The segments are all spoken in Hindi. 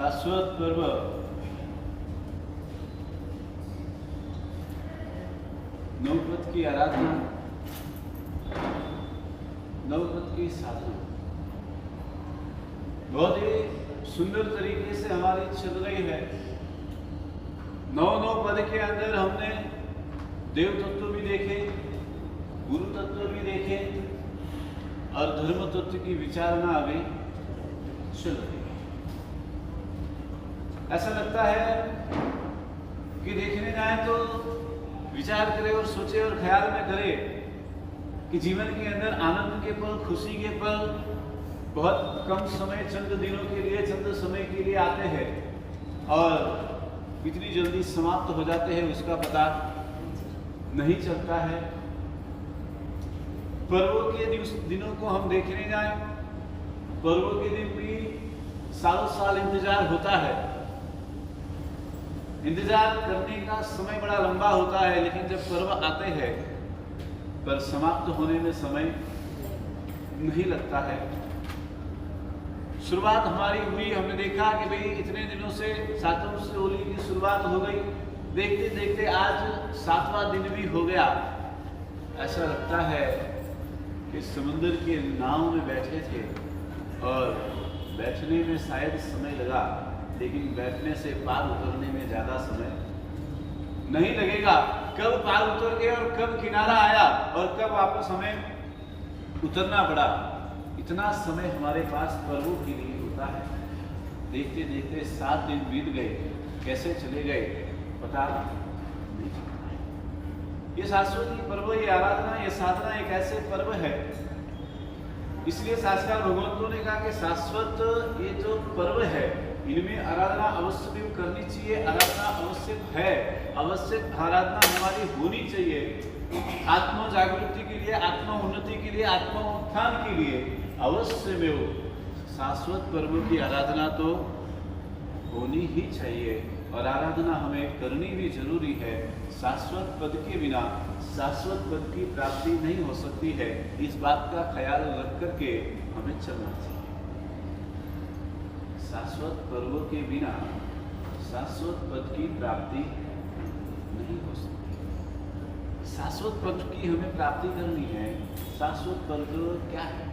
शाश्वत पर्व नवपद की आराधना, नवपद की साधना बहुत ही सुंदर तरीके से हमारी चल रही है। नौ पद के अंदर हमने देव तत्व भी देखे, गुरु तत्व भी देखे और धर्म तत्व की विचारना अभी चल रही है। ऐसा लगता है कि देखने जाए तो विचार करे और सोचे और ख्याल में करे कि जीवन के अंदर आनंद के पल, खुशी के पल बहुत कम समय, चंद दिनों के लिए, चंद समय के लिए आते हैं और कितनी जल्दी समाप्त हो जाते हैं उसका पता नहीं चलता है। पर्वों के दिनों को हम देखने जाएं, पर्वों के दिन भी सालों साल इंतजार होता है। इंतजार करने का समय बड़ा लंबा होता है, लेकिन जब पर्व आते हैं पर समाप्त होने में समय नहीं लगता है। शुरुआत हमारी हुई, हमने देखा कि भाई इतने दिनों से सातों से होली की शुरुआत हो गई, देखते देखते आज 7वां दिन भी हो गया। ऐसा लगता है कि समुद्र के नाव में बैठे थे और बैठने में शायद समय लगा, लेकिन बैठने से पार उतरने में ज़्यादा समय नहीं लगेगा। कब पार उतर गए और कब किनारा आया और कब वापस हमें उतरना पड़ा, इतना समय हमारे पास पर्वों के लिए होता है। देखते देखते 7 दिन बीत गए, कैसे चले गए पता नहीं चलता। ये शाश्वती पर्व, ये आराधना, ये साधना एक ऐसे पर्व है, इसलिए शास्त्रकार भगवंतों ने कहा कि शाश्वत ये जो पर्व है इनमें आराधना अवश्य भी करनी चाहिए। आराधना आवश्यक है, आवश्यक आराधना हमारी होनी चाहिए। आत्म जागृति के लिए, आत्म उन्नति के लिए, आत्म उत्थान के लिए अवश्य में वो शाश्वत पर्व की आराधना तो होनी ही चाहिए और आराधना हमें करनी भी जरूरी है। शाश्वत पद के बिना शाश्वत पद की प्राप्ति नहीं हो सकती है। इस बात का ख्याल रख करके हमें चलना चाहिए। शाश्वत पर्व के बिना शाश्वत पद की प्राप्ति नहीं हो सकती। शाश्वत पद की हमें प्राप्ति करनी है। शाश्वत पद क्या है?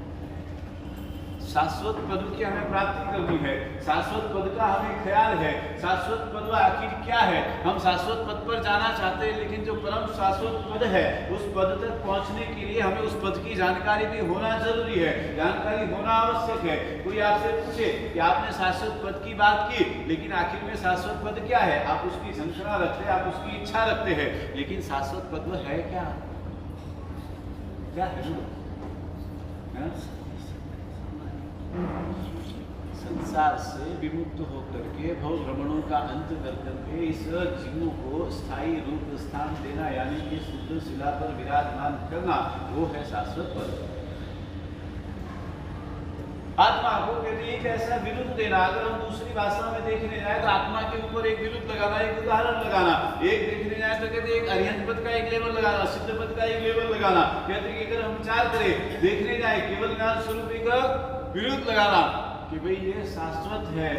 शाश्वत पद की हमें प्राप्ति करनी है, शाश्वत पद का हमें ख्याल है। शाश्वत पद आखिर क्या है? हम शाश्वत पद पर जाना चाहते हैं, लेकिन जो परम शाश्वत पद है उस पद तक पहुंचने के लिए हमें उस पद की जानकारी भी होना जरूरी है, जानकारी होना आवश्यक है। कोई आपसे पूछे कि आपने शाश्वत पद की बात की, लेकिन आखिर में शाश्वत पद क्या है? आप उसकी झंखना रखते हैं, आप उसकी इच्छा रखते हैं, लेकिन शाश्वत पद है क्या? क्या है? संसार से विमुक्त होकर के भव भ्रमणों का अंत कर करके इस जीवों को स्थायी रूप स्थान देना, यानी कि शुद्ध शिला पर विराजमान करना, वो है शाश्वत पद। आत्मा को कहते एक ऐसा विरुद्ध देना। अगर हम दूसरी भाषा में देखने जाए तो आत्मा के ऊपर एक विरुद्ध लगाना, एक उदाहरण लगाना। एक देखने जाए तो कहते एक अरिहंत पद का एक लेवल लगाना, सिद्ध पद का एक लेवल लगाना। कहते कि अगर हम विचार करें, देखने जाए केवल ज्ञान स्वरूप एक विरुद्ध लगाना कि भाई ये शाश्वत है,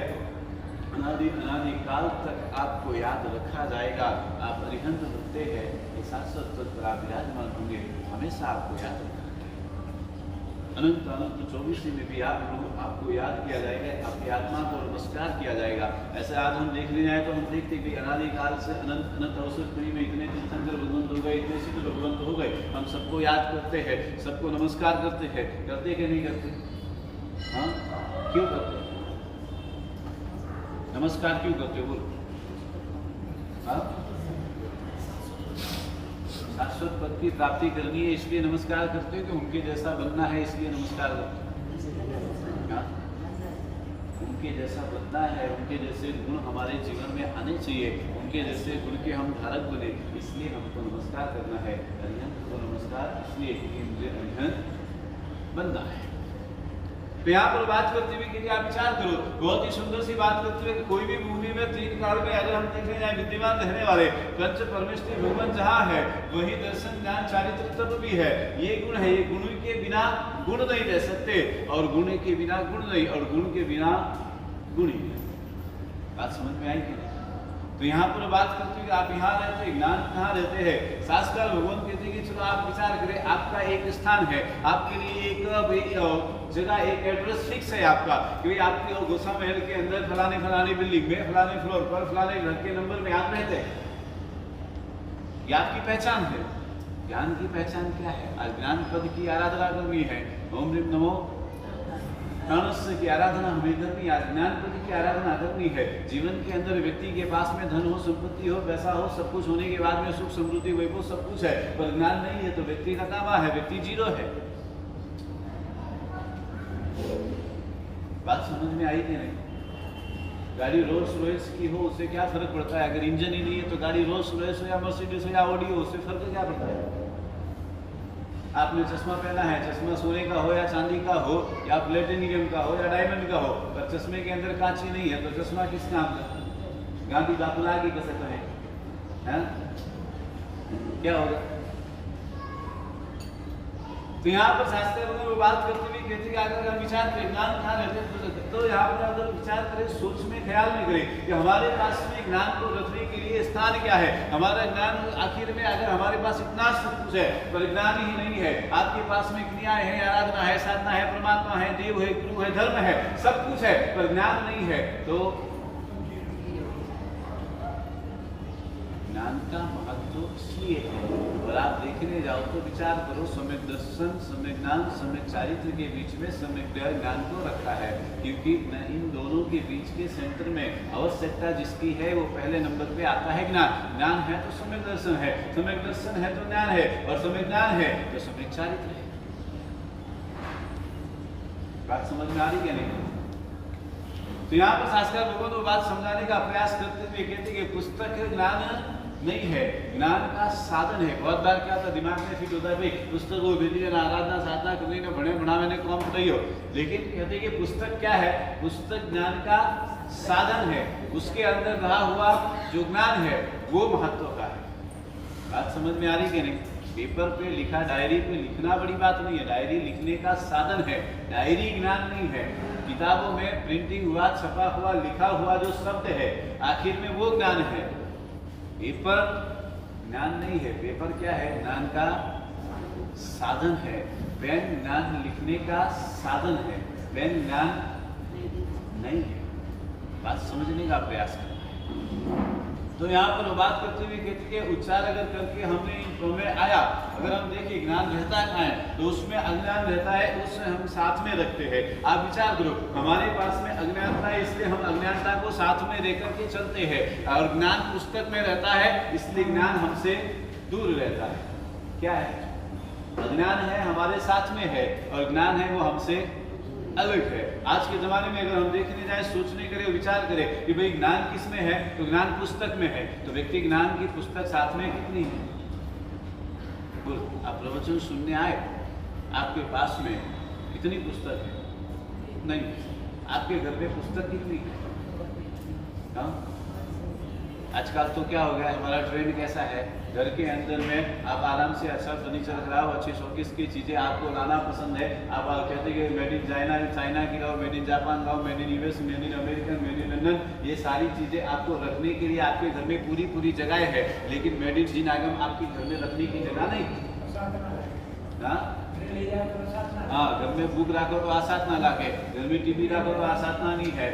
अनादि अनादि काल तक आपको याद रखा जाएगा। आप अरिहंत होते हैं, ये शाश्वत पद पर आप विराजमान होंगे, हमेशा आपको याद रखा अनंत अनंत 24 में भी आपको याद किया जाएगा, आपकी आत्मा को नमस्कार किया जाएगा। ऐसे आज हम देखने जाए तो हम देखते कि अनादि काल से अनंत अनंत अवसर पुरी में इतने तीर्थंकर भगवंत हो गए, इतने सिद्ध भगवंत हो गए, हम सबको याद करते हैं, सबको नमस्कार करते हैं। करते कि नहीं करते? हाँ, क्यों करते? नमस्कार क्यों करते? बोलो। हाँ, शाश्वत पद की प्राप्ति करनी है इसलिए नमस्कार करते हो कि उनके जैसा बनना है इसलिए नमस्कार करते हो? उनके जैसा बनना है, उनके जैसे गुण हमारे जीवन में आने चाहिए, उनके जैसे गुण के हम धारक बने, इसलिए हमको नमस्कार करना है। अरिहंत को नमस्कार इसलिए क्योंकि मुझे अरिहंत बनना है। तो यहाँ पर बात करते हुए कि आप विचार करो, बहुत ही सुंदर सी बात करते हुए कि कोई भी भूमि में 3 काल में अगर हम देखने जाए विद्यमान रहने वाले पंच परमेश्वरी भगवान जहाँ है वही दर्शन ज्ञान चारित्र तत्व भी है। ये गुण है, ये गुण के बिना गुण नहीं रह सकते और गुण के बिना गुण नहीं और गुण के बिना गुण ही। बात समझ में आई कि नहीं? तो यहाँ पर बात करते हैं आप यहाँ रहते हैं, ज्ञान कहाँ रहते हैं? शास्त्र भगवान कहते हैं कि चलो आप विचार करें, आपका एक स्थान है, आपके लिए एक जगह, एक एड्रेस फिक्स है आपका कि भाई आपके गोसा महल के अंदर फलाने बिल्डिंग में, फलाने फ्लोर पर, फलाने घर के नंबर में आप रहते हैं। ये आपकी पहचान है। ज्ञान की पहचान क्या है? अज्ञान पद की आराधना करनी है, ओम ह्रीम नमो प्राणस्य की आराधना हमें करनी है, अज्ञान पद की आराधना करनी है। जीवन के अंदर व्यक्ति के पास में धन हो, संपत्ति हो, पैसा हो, सब कुछ होने के बाद में सुख समृद्धि वैभव सब कुछ है, पर ज्ञान नहीं है तो व्यक्ति का कामा है, व्यक्ति जीरो है। बात समझ में आई कि नहीं? गाड़ी रोल्स रॉयस की हो उससे क्या फर्क पड़ता है? अगर इंजन ही नहीं है तो गाड़ी रोल्स रॉयस हो या मर्सिडीज हो या ऑडी हो, उससे फर्क क्या पड़ता है? आपने चश्मा पहना है, चश्मा सोने का हो या चांदी का हो या प्लेटिनियम का हो या डायमंड का हो, पर चश्मे के अंदर कांच ही नहीं है तो चश्मा किस काम का? गांधी बापुला की कसक है, क्या होगा? तो यहाँ पर शास्त्र में वो बात करते हुए कहते हैं अगर हम विचार करें ज्ञान कहाँ रहते तो यहाँ पर अगर विचार करें, सोच में ख्याल में करें कि हमारे पास में ज्ञान को रखने के लिए स्थान क्या है। हमारा ज्ञान आखिर में अगर हमारे पास इतना सब कुछ है पर ज्ञान ही नहीं है, आपके पास में क्रियाएं हैं, आराधना है, साधना है, परमात्मा है, देव है, गुरु है, धर्म है, सब कुछ है पर ज्ञान नहीं है, तो ज्ञान का महत्व इसलिए है। और आप देखने जाओ तो विचार करो, सम्यक दर्शन, सम्यक ज्ञान, सम्यक चारित्र के बीच में सम्यक ज्ञान को रखा है, क्योंकि इन दोनों के बीच के सेंटर में आवश्यकता जिसकी है वो पहले नंबर पे आता है ज्ञान। ज्ञान है तो सम्यक दर्शन है, सम्यक दर्शन है तो ज्ञान है, और सम्यक ज्ञान है तो सम्यक चारित्र है। बात समझ में आ रही क्या नहीं? तो यहाँ पर शास्त्र लोगों को बात समझाने का प्रयास करते हुए कहते कि पुस्तक ज्ञान नहीं है, ज्ञान का साधन है। बहुत बार क्या होता दिमाग में फिट होता है भाई पुस्तक वो भेजी आराधना साधना करने का बड़े बढ़ावे ने कौन बताइयो, लेकिन कहते कि पुस्तक क्या है? पुस्तक ज्ञान का साधन है, उसके अंदर रहा हुआ जो ज्ञान है वो महत्व का है। बात समझ में आ रही कि नहीं? पेपर पे लिखा, डायरी पे लिखना बड़ी बात नहीं है, डायरी लिखने का साधन है, डायरी ज्ञान नहीं है। किताबों में प्रिंटिंग हुआ, छपा हुआ, लिखा हुआ जो शब्द है आखिर में वो ज्ञान है, पेपर ज्ञान नहीं है। पेपर क्या है? ज्ञान का साधन है। पेन ज्ञान लिखने का साधन है, पेन ज्ञान नहीं है। बात समझने का प्रयास करें। तो यहाँ पर बात करते हुए कहते हैं उच्चार अगर करके हमने इन प्रमेय आया, अगर हम देखें ज्ञान रहता है तो उसमें अज्ञान रहता है, उससे हम साथ में रखते हैं। आप विचार करो, हमारे पास में अज्ञानता है इसलिए हम अज्ञानता को साथ में लेकर के चलते हैं, और ज्ञान पुस्तक में रहता है इसलिए ज्ञान हमसे दूर रहता है। क्या है? अज्ञान है हमारे साथ में है और ज्ञान है वो हमसे अलग है। आज के जमाने में अगर हम देखने जाए, सोचने करें, विचार करें कि भाई ज्ञान किस में है, तो ज्ञान पुस्तक में है, तो व्यक्ति ज्ञान की पुस्तक साथ में कितनी है? आप प्रवचन सुनने आए, आपके पास में कितनी पुस्तक है? नहीं। आपके घर में पुस्तक कितनी है? आजकल तो क्या हो गया, हमारा ट्रेंड कैसा है, घर के अंदर में आप आराम से अच्छा फर्नीचर लगाओ, अच्छी शौकीस की चीज़ें आपको लाना पसंद है। आप कहते हैं मेड इन चाइना की लाओ, मेड इन जापान लाओ, made in US, made in American, made in London, ये सारी चीज़ें आपको रखने के लिए आपके घर में पूरी जगह है, लेकिन मेड इन जिनागम आपके घर में रखने की जगह नहीं। हाँ, घर में बुक रखो तो आसात ना लागे, घर में टीवी रखो तो आसात ना नहीं है।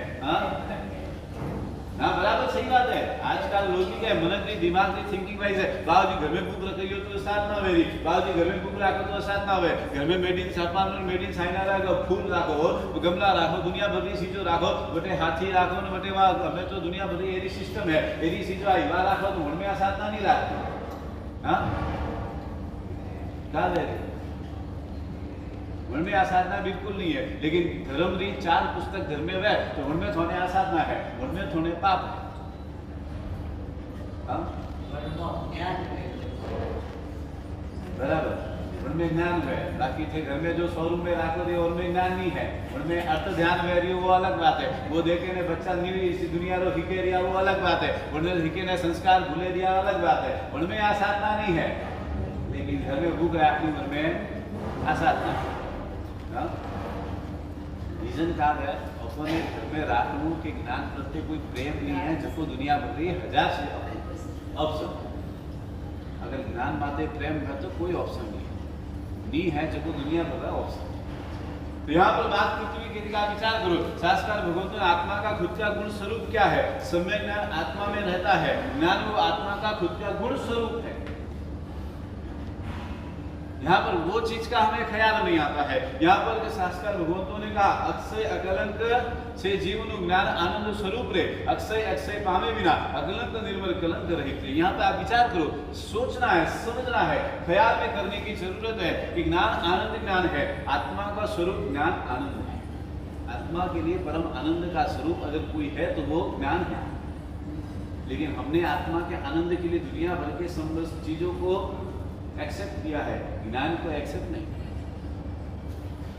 हाँ बराबर सही बात है। आजकल लोग क्या है, मनकरी दिमाग की थिंकिंग वाइज है, बाबूजी घर में बुक रखियो तो साथ ना वेरी, बाबूजी घर में बुक रखो तो साथ ना वे, घर में मेड इन जापान और मेड इन चाइना रखो, फूल रखो, गमला रखो, दुनिया भर की चीजों रखो, बटे हाथी रखो न बटे वहाँ हमें तो दुनिया भर एरी सिस्टम है, एरी चीजों आई वहाँ रखो तो उनमें साथ ना नहीं रखो। हाँ क्या ले उनमें आसाधना बिल्कुल नहीं है, लेकिन धर्म री 4 पुस्तक घर में वह तो उनमें थोड़े आसाधना है, उनमें थोड़े पाप है। बराबर, उनमें ज्ञान है, बाकी थे घर में जो शोरूम में रखो थे उनमें ज्ञान नहीं है, उनमें अर्थ ध्यान रही वो अलग बात है। वो देखे ने बच्चा नहीं इस दुनिया रो हिके दिया वो अलग बात है, उन्हें हिके ने संस्कार भूले दिया अलग बात है, उनमें आसाधना नहीं है। लेकिन घर में भूख रखनी उनमें आसाधना रीजन क्या है? લોકોને ઘરમે રાખવું કે જ્ઞાન પ્રત્યે કોઈ પ્રેમ નહીં है जको दुनिया भर रही हजार से ऑप्शन अगर ज्ञान माते प्रेम है तो कोई ऑप्शन नहीं है जको दुनिया भर रहा ऑप्शन। तो यहाँ पर बात करते हुए किसी का विचार करो शास्त्र भगवंत आत्मा का खुद का गुण स्वरूप क्या है। सम्यक ज्ञान आत्मा में रहता है, ज्ञान वो आत्मा का खुद का गुण स्वरूप है। यहाँ पर वो चीज का हमें ख्याल नहीं आता है। यहाँ पर शास्त्र भगवंतों ने कहा अक्षय अकलंक से जीवन ज्ञान आनंद स्वरूप रे अक्षय अक्षय पावे बिना अकलंक निर्मल कलंक रहित। यहाँ पे आप विचार करो, सोचना है, समझना है, ख्याल में करने की जरूरत है कि ज्ञान आनंद ज्ञान है, आत्मा का स्वरूप ज्ञान आनंद है। आत्मा के लिए परम आनंद का स्वरूप अगर कोई है तो वो ज्ञान है। लेकिन हमने आत्मा के आनंद के लिए दुनिया भर के समस्त चीजों को एक्सेप्ट किया है, ज्ञान को एक्सेप्ट नहीं।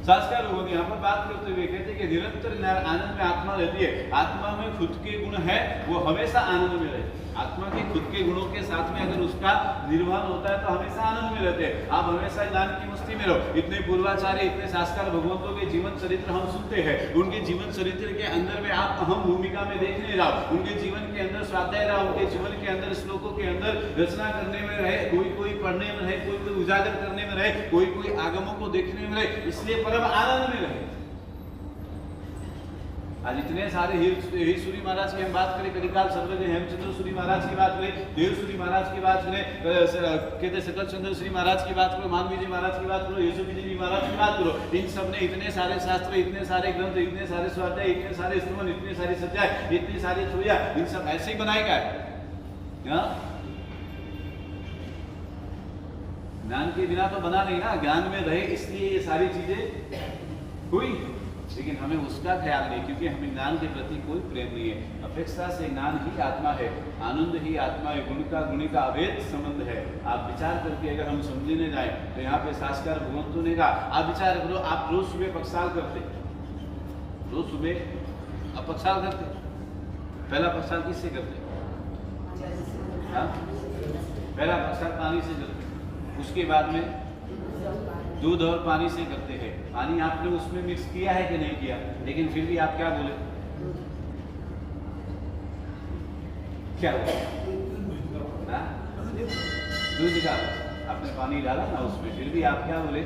शास्त्र लोगों ने यहाँ पर बात करते हुए कहते हैं कि निरंतर ज्ञान आनंद में आत्मा रहती है। आत्मा में खुद के गुण है वो हमेशा आनंद में रहते हैं। आत्मा के खुद के गुणों के साथ में अगर उसका निर्वहन होता है तो हमेशा आनंद में रहते हैं। आप हमेशा ज्ञान की मस्ती में रहो। इतने पूर्वाचार्य इतने शास्त्र भगवंतों के जीवन चरित्र हम सुनते हैं, उनके जीवन चरित्र के अंदर में आप अहम भूमिका में देखने जाओ, उनके जीवन के अंदर स्वाध्याय रहा, उनके जीवन के अंदर श्लोकों के अंदर रचना करने में रहे, कोई कोई पढ़ने में रहे, कोई कोई उजागर करने में रहे, कोई कोई आगमों को देखने में रहे, इसलिए परम आनंद में रहे। आज इतने सारे हीरसूरी महाराज की हम बात करें, कलिकाल सर्वज्ञ हेमचंद्र सूरी महाराज की बात करें, देवसूरी महाराज की बात करें, कहते सकल चंद्र श्री महाराज की बात करो, मानवी जी महाराज की बात करो, यशोवी जी महाराज की बात करो, इन सब ने इतने सारे शास्त्र, इतने सारे ग्रंथ, इतने सारे स्वाध्याय, इतने सारे स्तवन, इतने सारे सत्याय, इतनी सारी चोरिया, इन सब ऐसे ही बनाएगा। ज्ञान के बिना तो बना नहीं ना, ज्ञान में रहे इसलिए ये सारी चीजें हुई। लेकिन हमें उसका ख्याल नहीं, क्योंकि हमें ज्ञान के प्रति कोई प्रेम नहीं है। अपेक्षा से ज्ञान ही आत्मा है, आनंद ही आत्मा है, गुण का गुणी का अभेद संबंध है। आप विचार करके अगर हम समझने जाए तो यहाँ पे शास्त्र भगवंतों ने कहा आप विचार करो, आप रोज सुबह पक्षाल करते, रोज सुबह आप पक्षाल करते, पहला पक्षाल किससे करते? पहला पक्षाल पानी से करते, उसके बाद में दूध और पानी से करते हैं। पानी आपने उसमें मिक्स किया है कि नहीं किया, लेकिन फिर भी आप क्या बोले? क्या बोले? दूध का आपने पानी डाला ना उसमें, फिर भी आप क्या बोले?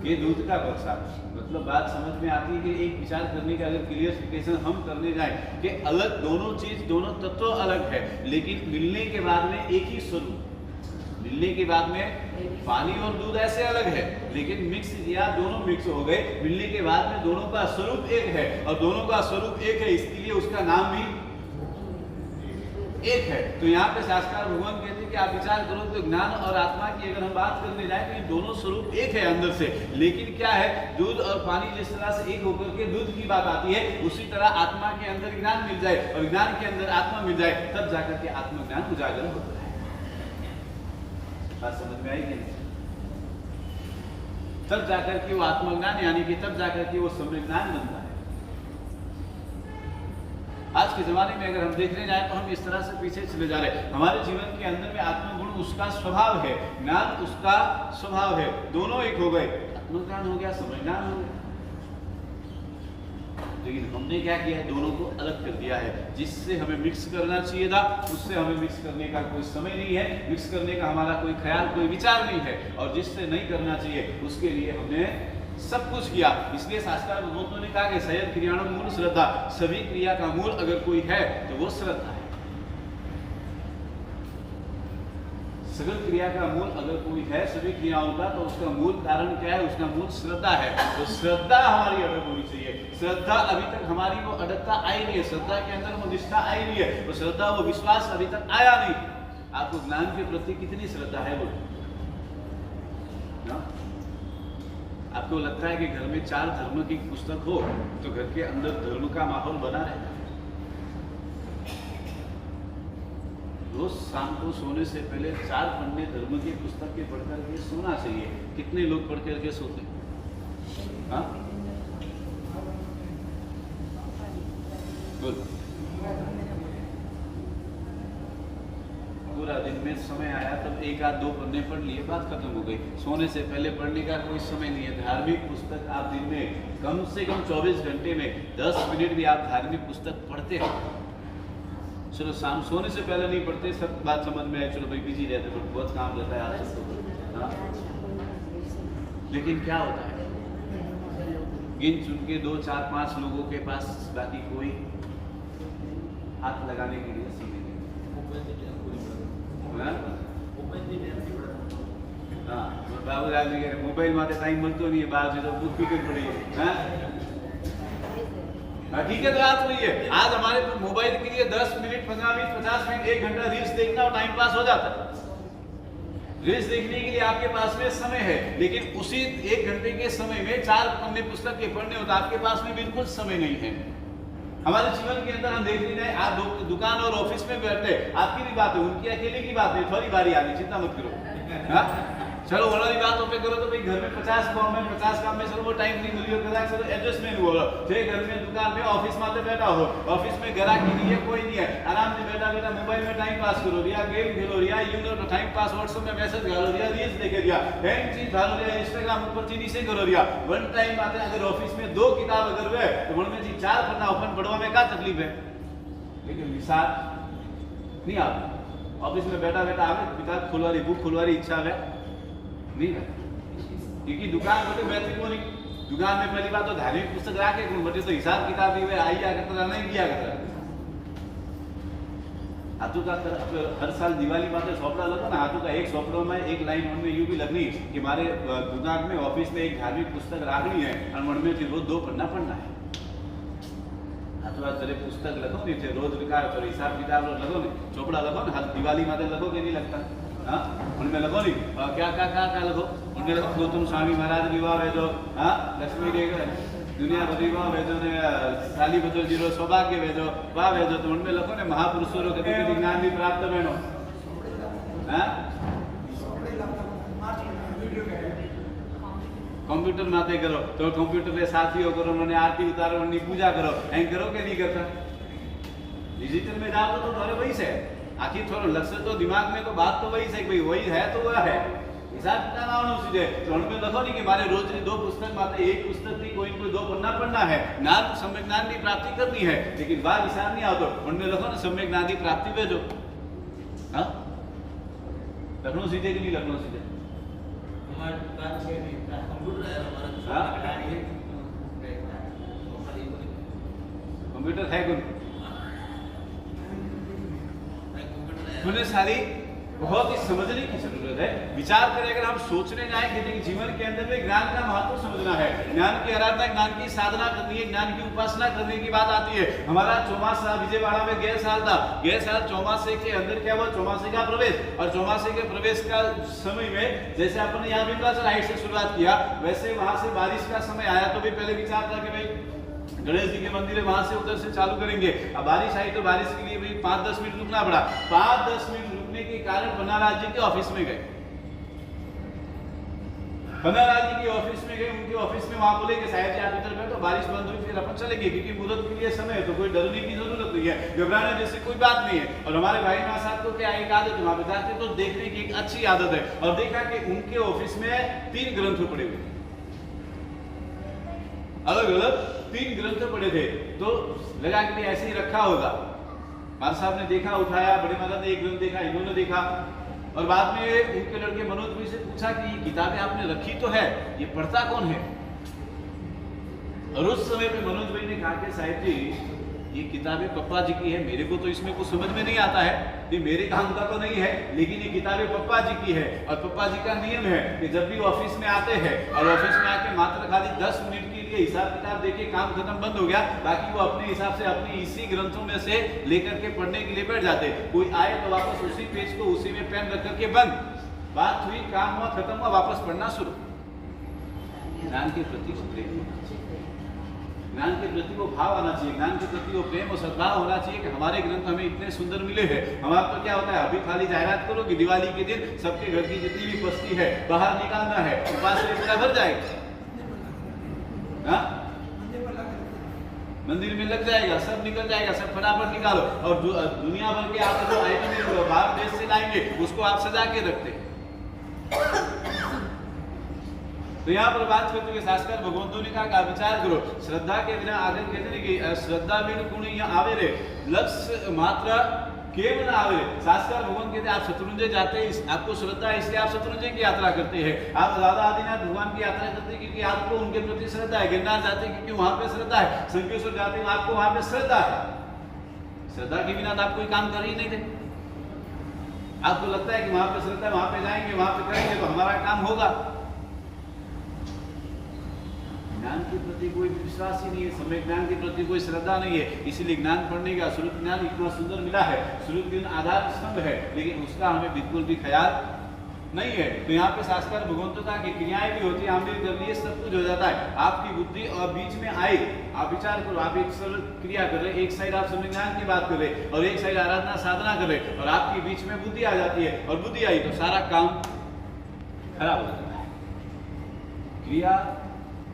ये दूध का बक्सा। मतलब बात समझ में आती है कि एक विचार करने का अगर क्लियरिफिकेशन हम करने जाए कि अलग दोनों चीज, दोनों तत्व अलग है, लेकिन मिलने के बाद में एक ही स्वरूप। मिलने के बाद में पानी और दूध ऐसे अलग है, लेकिन मिक्स या दोनों मिक्स हो गए, मिलने के बाद में दोनों का स्वरूप एक है, और दोनों का स्वरूप एक है इसलिए उसका नाम भी एक है। तो यहाँ पे शास्त्र भगवान कहते हैं कि आप विचार करो तो ज्ञान और आत्मा की अगर हम बात करने जाए तो ये दोनों स्वरूप एक है अंदर से, लेकिन क्या है, दूध और पानी जिस तरह से एक होकर के दूध की बात आती है, उसी तरह आत्मा के अंदर ज्ञान मिल जाए और ज्ञान के अंदर आत्मा मिल जाए, तब जाकर के आत्मज्ञान उजागर होता है। बात समझ में आई कि नहीं? तब जाकर के वो आत्मज्ञान, यानी कि तब जाकर के वो सम्यक ज्ञान बनता है। आज के जमाने में अगर हम देखने जाए तो हम इस तरह से पीछे चले जा रहे हैं। हमारे जीवन के अंदर में आत्मगुण उसका स्वभाव है, ज्ञान उसका स्वभाव है, दोनों एक हो गए, आत्मज्ञान हो गया, सम्यज्ञान हो गया। लेकिन हमने क्या किया है, दोनों को अलग कर दिया है। जिससे हमें मिक्स करना चाहिए था उससे हमें मिक्स करने का कोई समय नहीं है, मिक्स करने का हमारा कोई ख्याल, कोई विचार नहीं है, और जिससे नहीं करना चाहिए उसके लिए हमने सब कुछ किया। इसलिए शास्त्र भगवंतों ने कहा कि सयद क्रियाणु मूल श्रद्धा, सभी क्रिया का मूल अगर कोई है तो वो श्रद्धा है। सगल क्रिया का मूल अगर कोई है सभी क्रियाओं का, तो उसका मूल कारण क्या है? उसका मूल श्रद्धा है। तो श्रद्धा हमारी अडग होनी चाहिए। श्रद्धा अभी तक हमारी वो अडगता आई नहीं है, श्रद्धा के अंदर वो निष्ठा आई नहीं है, वो श्रद्धा वो विश्वास अभी तक आया नहीं। आपको ज्ञान के प्रति कितनी श्रद्धा है? बोलो, आपको लगता है कि घर में 4 धर्म की पुस्तक हो तो घर के अंदर धर्म का माहौल बना रहता है? रोज शाम को सोने से पहले 4 पन्ने धर्म की पुस्तक के पढ़कर के सोना चाहिए। कितने लोग पढ़ करके सोते हैं? हाँ, पूरा दिन में समय आया तब एक आध दो पन्ने पढ़ लिए, बात खत्म हो गई। सोने से पहले पढ़ने का कोई समय नहीं है। धार्मिक पुस्तक आप दिन में कम से कम 24 घंटे में 10 मिनट भी आप धार्मिक पुस्तक पढ़ते हो। चलो शाम सोने से पहले नहीं पढ़ते, सब बात समझ में आए, चलो भाई बिजी रहते तो बहुत काम रहता है आज तो, हाँ। लेकिन क्या होता है, गिन चुन के 2 4 5 लोगों के पास बाकी कोई हाथ लगाने के लिए समय नहीं। हाँ, बाबू राज जी मोबाइल में टाइम मिलता नहीं है, बाहर तो बुक भी पड़ी है। हकीकत बात वही है, आज हमारे मोबाइल के लिए 10 मिनट 15 मिनट 50 मिनट 1 घंटा रील्स देखना और टाइम पास हो जाता है। रील्स देखने के लिए आपके पास में समय है, लेकिन उसी 1 घंटे के समय में 4 पन्ने पुस्तक के पढ़ने होता, आपके पास में बिल्कुल समय नहीं है। हमारे जीवन के अंदर हम देख लीजिए, आप दुकान और ऑफिस में बैठे, आपकी भी बात है, उनकी अकेले की बात है, थोड़ी बारी आनी, चिंता मत करो। हाँ? चलो वाली बात पे करो तो भाई घर में 50 काम में 50 काम में चलो वो टाइम नहीं मिली हो, कदाच चलो एडजस्टमेंट हुआ थे, घर में दुकान में ऑफिस में बैठा हो, ऑफिस में ग्राहक नहीं है, कोई नहीं है, आराम से बैठा बैठा मोबाइल में टाइम पास करो रिया, गेम खेलो रिया, यूनो टाइम पास व्हाट्सएप में मैसेज डालो रिया, रील्स देखे रिया, हैंग चीज डालो रिया, इंस्टाग्राम ऊपर चीनी से करो रिया। वन टाइम आते अगर ऑफिस में 2 किताब अगर हुए तो उनमें जी 4 पन्ना ओपन पढ़वा में क्या तकलीफ है, लेकिन विचार नहीं आता। ऑफिस में बैठा बैठा आवे किताब खुलवा रही, बुक खुलवा रही, इच्छा है नहीं है, क्योंकि दुकान बोले बैठे को नहीं, दुकान में पहली बात तो धार्मिक पुस्तक रखे कौन बटे, तो हिसाब किताब भी आई क्या करता नहीं किया करता। हाथों का हर साल दिवाली माते सौपड़ा लगो ना, हाथों का एक सौपड़ों में एक लाइन उनमें यूं भी लगनी कि हमारे दुकान में ऑफिस में एक धार्मिक पुस्तक रखनी है और मन में फिर वो 2 पन्ना पढ़ना है। हाथों तेरे पुस्तक लगो नहीं थे रोज लिखा तो हिसाब किताब लगो नहीं, चौपड़ा लगो ना, दिवाली माते लगो कि नहीं लगता, हाँ उनमें लगो नहीं, क्या लगो उनमें लगो गौतम स्वामी महाराज विवाह है जो, हाँ लक्ष्मी दुनिया विवाह है जो ने साली बचो जीरो सौभाग्य है जो वाह है जो, तो उनमें लगो ने महापुरुषों को कभी कभी ज्ञान भी प्राप्त बहनो। हाँ कंप्यूटर माते करो तो कंप्यूटर पे साथियों करो, उन्होंने आरती उतारो, उन्होंने पूजा करो, ऐ करो कि नहीं करता। डिजिटल में जाओ तो थोड़े वही से आखिर थोड़ा लक्ष्य तो दिमाग में तो बात तो वही से भाई वही है तो वह है, हिसाब किताब आवनो सीधे तो उनमें लगो नहीं कि हमारे रोज की 2 पुस्तक माते एक पुस्तक की कोई 2 पन्ना पढ़ना है, ज्ञान सम्यक ज्ञान की प्राप्ति करनी है, लेकिन बात हिसाब नहीं आओ तो उनमें लगो ना सम्यक ज्ञान की प्राप्ति भेजो। हाँ लखनऊ सीधे कि नहीं लखनऊ सीधे, कंप्यूटर है कौन उन्हें सारी बहुत ही समझने की जरूरत है। विचार करें अगर हम सोचने जाएं कि जीवन के अंदर में ज्ञान का महत्व समझना है, ज्ञान की आराधना ज्ञान की साधना करनी है, ज्ञान की उपासना करने की बात आती है। हमारा चौमासा विजयवाड़ा में गए साल था, गए साल चौमासे के अंदर क्या हुआ, चौमासे का प्रवेश, और चौमासे के प्रवेश का समय में जैसे आपने यहाँ विमलाचल हाइट से शुरुआत किया वैसे वहां से बारिश का समय आया तो भी पहले विचार था कि भाई गणेश जी के मंदिर है वहां से उधर से चालू करेंगे। अब बारिश आई तो बारिश के लिए भी 5-10 मिनट रुकना पड़ा, 5-10 मिनट रुकने के कारण पन्नालाल जी के ऑफिस में गए, पन्नालाल जी के ऑफिस में गए, उनके ऑफिस में वहां बोले कि साहब जी आप इधर बैठो, बारिश बंद हुई फिर अपन चलेंगे, क्योंकि मुहूर्त के लिए समय है तो कोई डरने की जरूरत नहीं है, घबराने जैसी कोई बात नहीं है। और हमारे भाई महाराज साहब को क्या एक आदत वहां बताते तो देखने की एक अच्छी आदत है, और देखा कि उनके ऑफिस में 3 ग्रंथ पड़े हुए, अलग अलग 3 ग्रंथ पड़े थे, तो लगा कि ऐसे ही रखा होगा। महाराज साहब ने देखा, उठाया, बड़े महाराज ने एक ग्रंथ देखा, इन्होंने देखा, और बाद में उनके लड़के मनोज भाई से पूछा कि ये किताबें आपने रखी तो है, ये पढ़ता कौन है? और उस समय पे मनोज भाई ने कहा कि साहिब जी ये किताबें पप्पा जी की है, मेरे को तो इसमें कुछ समझ में नहीं आता है, ये मेरे काम का तो नहीं है, लेकिन ये किताबें पप्पा जी की है, और पप्पा जी का नियम है कि जब भी ऑफिस में आते हैं और ऑफिस में आके मात्र खाली 10 मिनट के लिए हिसाब किताब देके काम खत्म बंद हो गया, बाकी वो अपने हिसाब से अपने इसी ग्रंथों में से लेकर के पढ़ने के लिए बैठ जाते। कोई आए तो वापस उसी पेज को उसी में पेन रख करके बंद, बात हुई, काम हुआ, खत्म हुआ, वापस पढ़ना शुरू। ज्ञान के प्रति प्रेम होना चाहिए, ज्ञान के प्रति वो भाव आना चाहिए, ज्ञान के प्रति वो प्रेम और सद्भाव होना चाहिए कि हमारे ग्रंथ हमें इतने सुंदर मिले हैं। हमारा तो क्या होता है, अभी खाली जाहिरात करो कि दिवाली के दिन सबके घर की जितनी भी बस्ती है बाहर निकालना है, उपास से पूरा भर जाएगा। मंदिर में लग जाएगा, सब निकल जाएगा, सब फटाफट निकालो। और दुनिया भर के आप जो आइटम बाहर देश से लाएंगे उसको आप सजा के रखते हैं। तो यहाँ पर बात करते हुए शास्त्र भगवंतों ने कहा कि आप विचार करो, श्रद्धा के बिना आगे कहते हैं कि श्रद्धा बिन गुण यहाँ आवे रे, लक्ष्य मात्र केवल आवे। शास्त्र भगवान कहते हैं आप शत्रुंजय जाते हैं, आपको श्रद्धा है इसलिए आप शत्रुंजय की यात्रा करते हैं। आप दादा आदिनाथ भगवान की यात्रा करते हैं क्योंकि आपको उनके प्रति श्रद्धा है। गिरनार जाते हैं क्योंकि वहां पे श्रद्धा है। शंकेश्वर जाते हैं आपको वहां पे श्रद्धा है। श्रद्धा के बिना आप कोई काम कर ही नहीं थे। आपको लगता है कि वहां पे श्रद्धा, वहां पे जाएंगे, वहां पे करेंगे तो हमारा काम होगा। ज्ञान के प्रति कोई विश्वास ही नहीं है, सम्यक ज्ञान के प्रति कोई श्रद्धा नहीं है। इसीलिए ज्ञान पढ़ने का श्रुत ज्ञान इतना सुंदर मिला है, श्रुत ज्ञान आधार स्तंभ है, लेकिन उसका हमें बिल्कुल भी ख्याल नहीं है। तो यहाँ पे शास्त्र भगवंतों का कि क्रियाएं भी होती है, हम भी कर लिए, सब कुछ हो जाता है। आपकी बुद्धि और बीच में आई, आप विचार करो, आप एक सरल क्रिया कर रहे, एक साइड आप सम्यक ज्ञान की बात कर रहे और एक साइड आराधना साधना कर रहे, और आपकी बीच में बुद्धि आ जाती है, और बुद्धि आई तो सारा काम खराब हो जाता है। क्रिया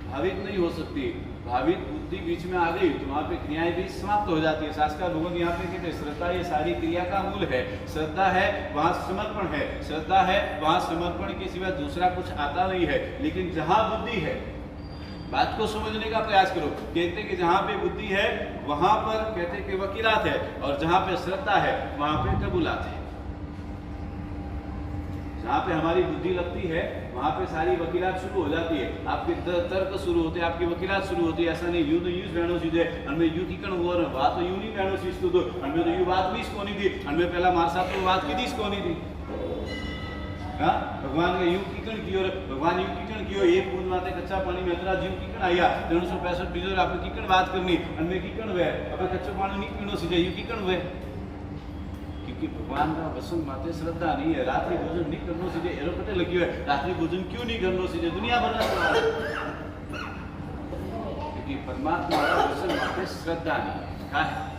भावित नहीं हो सकती, भावित बुद्धि बीच में आ गई तो वहां पे क्रियाएं भी समाप्त हो जाती है। शास्त्र भगवान यहाँ पे कहते हैं श्रद्धा ये सारी क्रिया का मूल है। श्रद्धा है वहां समर्पण है, श्रद्धा है वहां समर्पण के सिवा दूसरा कुछ आता नहीं है। लेकिन जहां बुद्धि है, बात को समझने का प्रयास करो, कहते हैं कि जहां पे बुद्धि है वहां पर कहते हैं कि वकीलात है, और जहां पे श्रद्धा है वहां पे कबूलात है। जहाँ पे हमारी बुद्धि लगती है वहाँ पे सारी वकीलात शुरू हो जाती है, आपके तर्क शुरू होते हैं, आपकी वकीलात शुरू होती है। ऐसा नहीं यू तो यूज बहनों सीधे हमें यू की कण हुआ बात तो यू नहीं बहनों सीज तो हमें तो यू बात भी इसको नहीं थी, हमें पहला मार साहब तो बात की थी इसको नहीं थी। हाँ, भगवान का यू की कण की, और भगवान यू की कण की, एक बूंद माते कच्चा पानी में अतरा जीव की कण आया 365 बीजों आपको की कण बात करनी, हमें की कण हुए अब कच्चा पानी नहीं पीनो सीधे यू की कण हुए, क्योंकि भगवान का वसन माते श्रद्धा नहीं है। रात्रि भोजन नहीं करनो सीधे एरो पटे लगी हुए, रात्रि भोजन क्यों नहीं करनो सीधे दुनिया भर का सवाल, क्योंकि परमात्मा का वसन माते श्रद्धा नहीं है।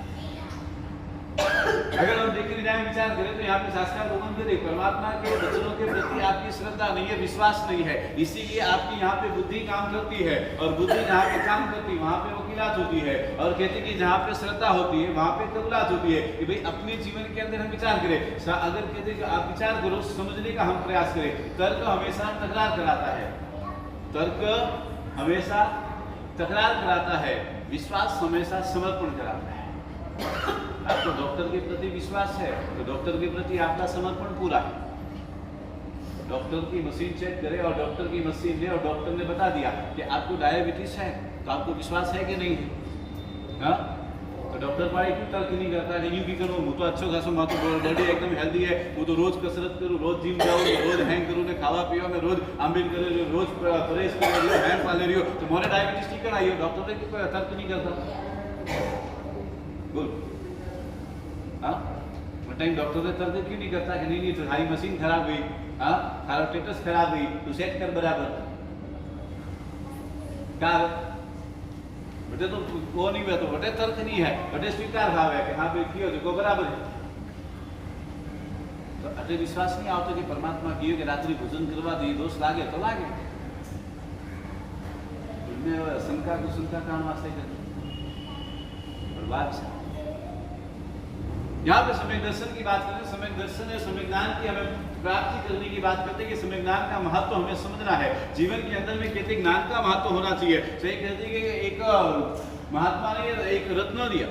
अगर हम देखने जाए विचार करें तो यहाँ पे शास्त्र भगवान कहते परमात्मा के वचनों के प्रति आपकी श्रद्धा नहीं है, विश्वास नहीं है, इसीलिए आपकी यहाँ पे बुद्धि काम करती है, और बुद्धि जहाँ पे काम करती है वहाँ पे वकीलात होती है। और कहते कि जहाँ पे श्रद्धा होती है वहाँ पे कबूलात होती है। कि भाई अपने जीवन के अंदर हम विचार करें, अगर कहते कि आप विचार करो, समझने का हम प्रयास करें, तर्क हमेशा तकरार कराता है, तर्क हमेशा तकरार कराता है, विश्वास हमेशा समर्पण कराता है। आपको डॉक्टर के प्रति विश्वास है तो डॉक्टर के प्रति आपका समर्पण पूरा है। डॉक्टर की मशीन चेक करे और डॉक्टर की मशीन ले और डॉक्टर ने बता दिया कि आपको डायबिटीज है, तो आपको विश्वास है कि नहीं है? हाँ, तो डॉक्टर पाए क्यों तर्क नहीं करता है, यूं की करो, वो तो अच्छो खासो, मैं तो बॉडी एकदम हेल्दी है, वो तो रोज कसरत करूँ, रोज जिम जाऊँ, रोज हैंग करूँ, ने खावा पियो में रोज आंबिल करे, रोज परहेज करे, हैंग पाले रही हो, तो मोरे डायबिटीज ठीक कराई हो, डॉक्टर ने क्यों तर्क नहीं करता? बोल, हाँ, टाइम डॉक्टर ने तर्क क्यों नहीं करता कि नहीं तुम्हारी मशीन खराब हुई, हाँ, थारा स्टेटस खराब हुई, तू सेट कर बराबर, क्या बटे तो वो नहीं हुआ, तो बटे तर्क नहीं है, बटे स्वीकार भाव है कि हाँ भाई कियो देखो बराबर है। तो अटे विश्वास नहीं आता कि परमात्मा कियो कि रात्रि भोजन करवा दी, दोष लागे तो लागे, उनमें शंका कुशंका कारण वास्ते बर्बाद से। यहाँ पे सम्यक दर्शन की बात करें, सम्यक दर्शन है सम्यक ज्ञान की हमें प्राप्ति करने की बात करते हैं कि सम्यक ज्ञान का महत्व हमें समझना है। जीवन के अंदर में कहते ज्ञान का महत्व होना चाहिए। सही कहते हैं कि एक महात्मा ने एक रत्न दिया,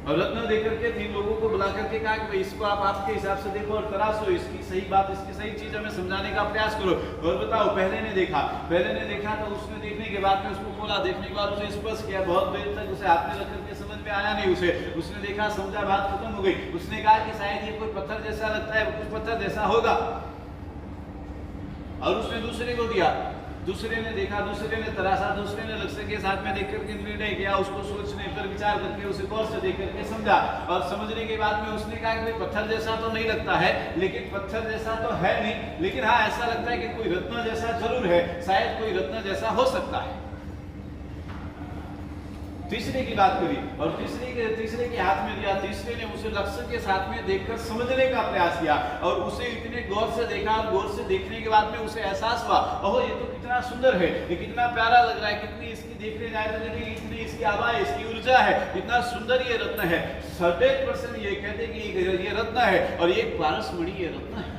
और रत्न देकर के 3 लोगों को बुला करके कहा कि भाई इसको आप आपके हिसाब से देखो और तराशो, इसकी सही बात, इसकी सही चीज हमें समझाने का प्रयास करो और बताओ। पहले ने देखा तो उसने देखने के बाद में उसको खोला, देखने के बाद उसे स्पर्श किया, बहुत देर तक उसे हाथ में रख करके समझ में आया नहीं उसे, उसने देखा समझा, बात खत्म हो गई। उसने कहा कि शायद ये कोई पत्थर जैसा लगता है, कुछ पत्थर जैसा होगा, और उसने दूसरे को दिया, दूसरे ने देखा, दूसरे ने तराशा, दूसरे ने लक्ष्य के साथ में देख करके निर्णय किया, उसको सोचने पर विचार करके उसे गौर से देख करके समझा, और समझने के बाद में उसने कहा कि पत्थर जैसा तो नहीं लगता है, लेकिन पत्थर जैसा तो है नहीं, लेकिन हाँ ऐसा लगता है कि कोई रत्न जैसा जरूर है, शायद कोई रत्न जैसा हो सकता है। तीसरे की बात करी और तीसरे के हाथ में दिया। तीसरे ने उसे लक्ष्य के साथ में देखकर समझने का प्रयास किया और उसे इतने गौर से देखा और गौर से देखने के बाद में उसे एहसास हुआ, ओह ये तो कितना सुंदर है, ये कितना प्यारा लग रहा है, कितनी इसकी देखने जाए तो देखिए इतनी इसकी आभा है, इसकी ऊर्जा है, कितना सुंदर ये रत्न है। 100% ये कहते कि ये रत्न है और ये पारसमणि ये रत्न है।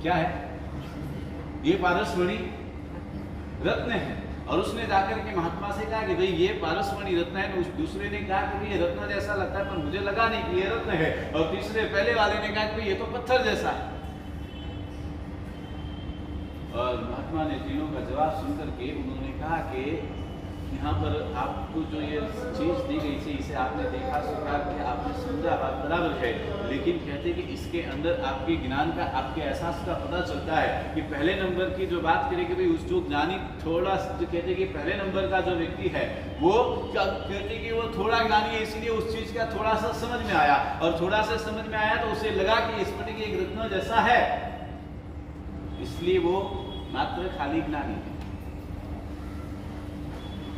क्या है ये? पारसमणि रत्न है। और उसने जाकर के महात्मा से कहा कि भाई ये पारसमणि रत्न है। उस दूसरे ने कहा कि ये रत्न जैसा लगता है पर मुझे लगा नहीं कि ये रत्न है। और तीसरे पहले वाले ने कहा कि ये तो पत्थर जैसा है। और महात्मा ने तीनों का जवाब सुनकर के उन्होंने कहा कि यहाँ पर आपको जो ये चीज दी गई थी इसे आपने देखा, स्वीकार किया, आपने समझा, बात बराबर है, लेकिन कहते कि इसके अंदर आपके ज्ञान का, आपके एहसास का पता चलता है कि पहले नंबर की जो बात करें कि भाई उस जो ज्ञानी थोड़ा जो कहते कि पहले नंबर का जो व्यक्ति है वो क्या कहते कि वो थोड़ा ज्ञानी है, इसीलिए उस चीज का थोड़ा सा समझ में आया और थोड़ा सा समझ में आया तो उसे लगा कि स्फटिक एक रत्न जैसा है, इसलिए वो मात्र खाली ज्ञानी है।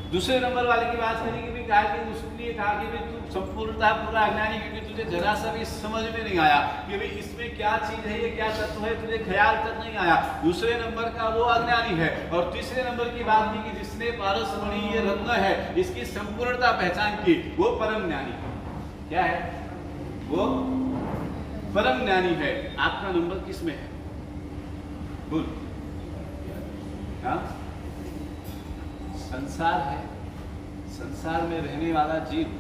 दूसरे नंबर वाले की बात करें कि भी कहा कि उसके लिए कहा कि तू संपूर्णतः पूरा अज्ञानी, क्योंकि तुझे जरा सा भी समझ में नहीं आया कि भाई इसमें क्या चीज है, ये क्या तत्व है, तुझे ख्याल तक नहीं आया। दूसरे नंबर का वो अज्ञानी है। और तीसरे नंबर की बात की कि जिसने पारसमणि ये रत्न है इसकी संपूर्णता पहचान की, वो परम ज्ञानी है। क्या है? वो परम ज्ञानी है। आपका नंबर किसमें है? बोल। हाँ, संसार है, संसार में रहने वाला जीव।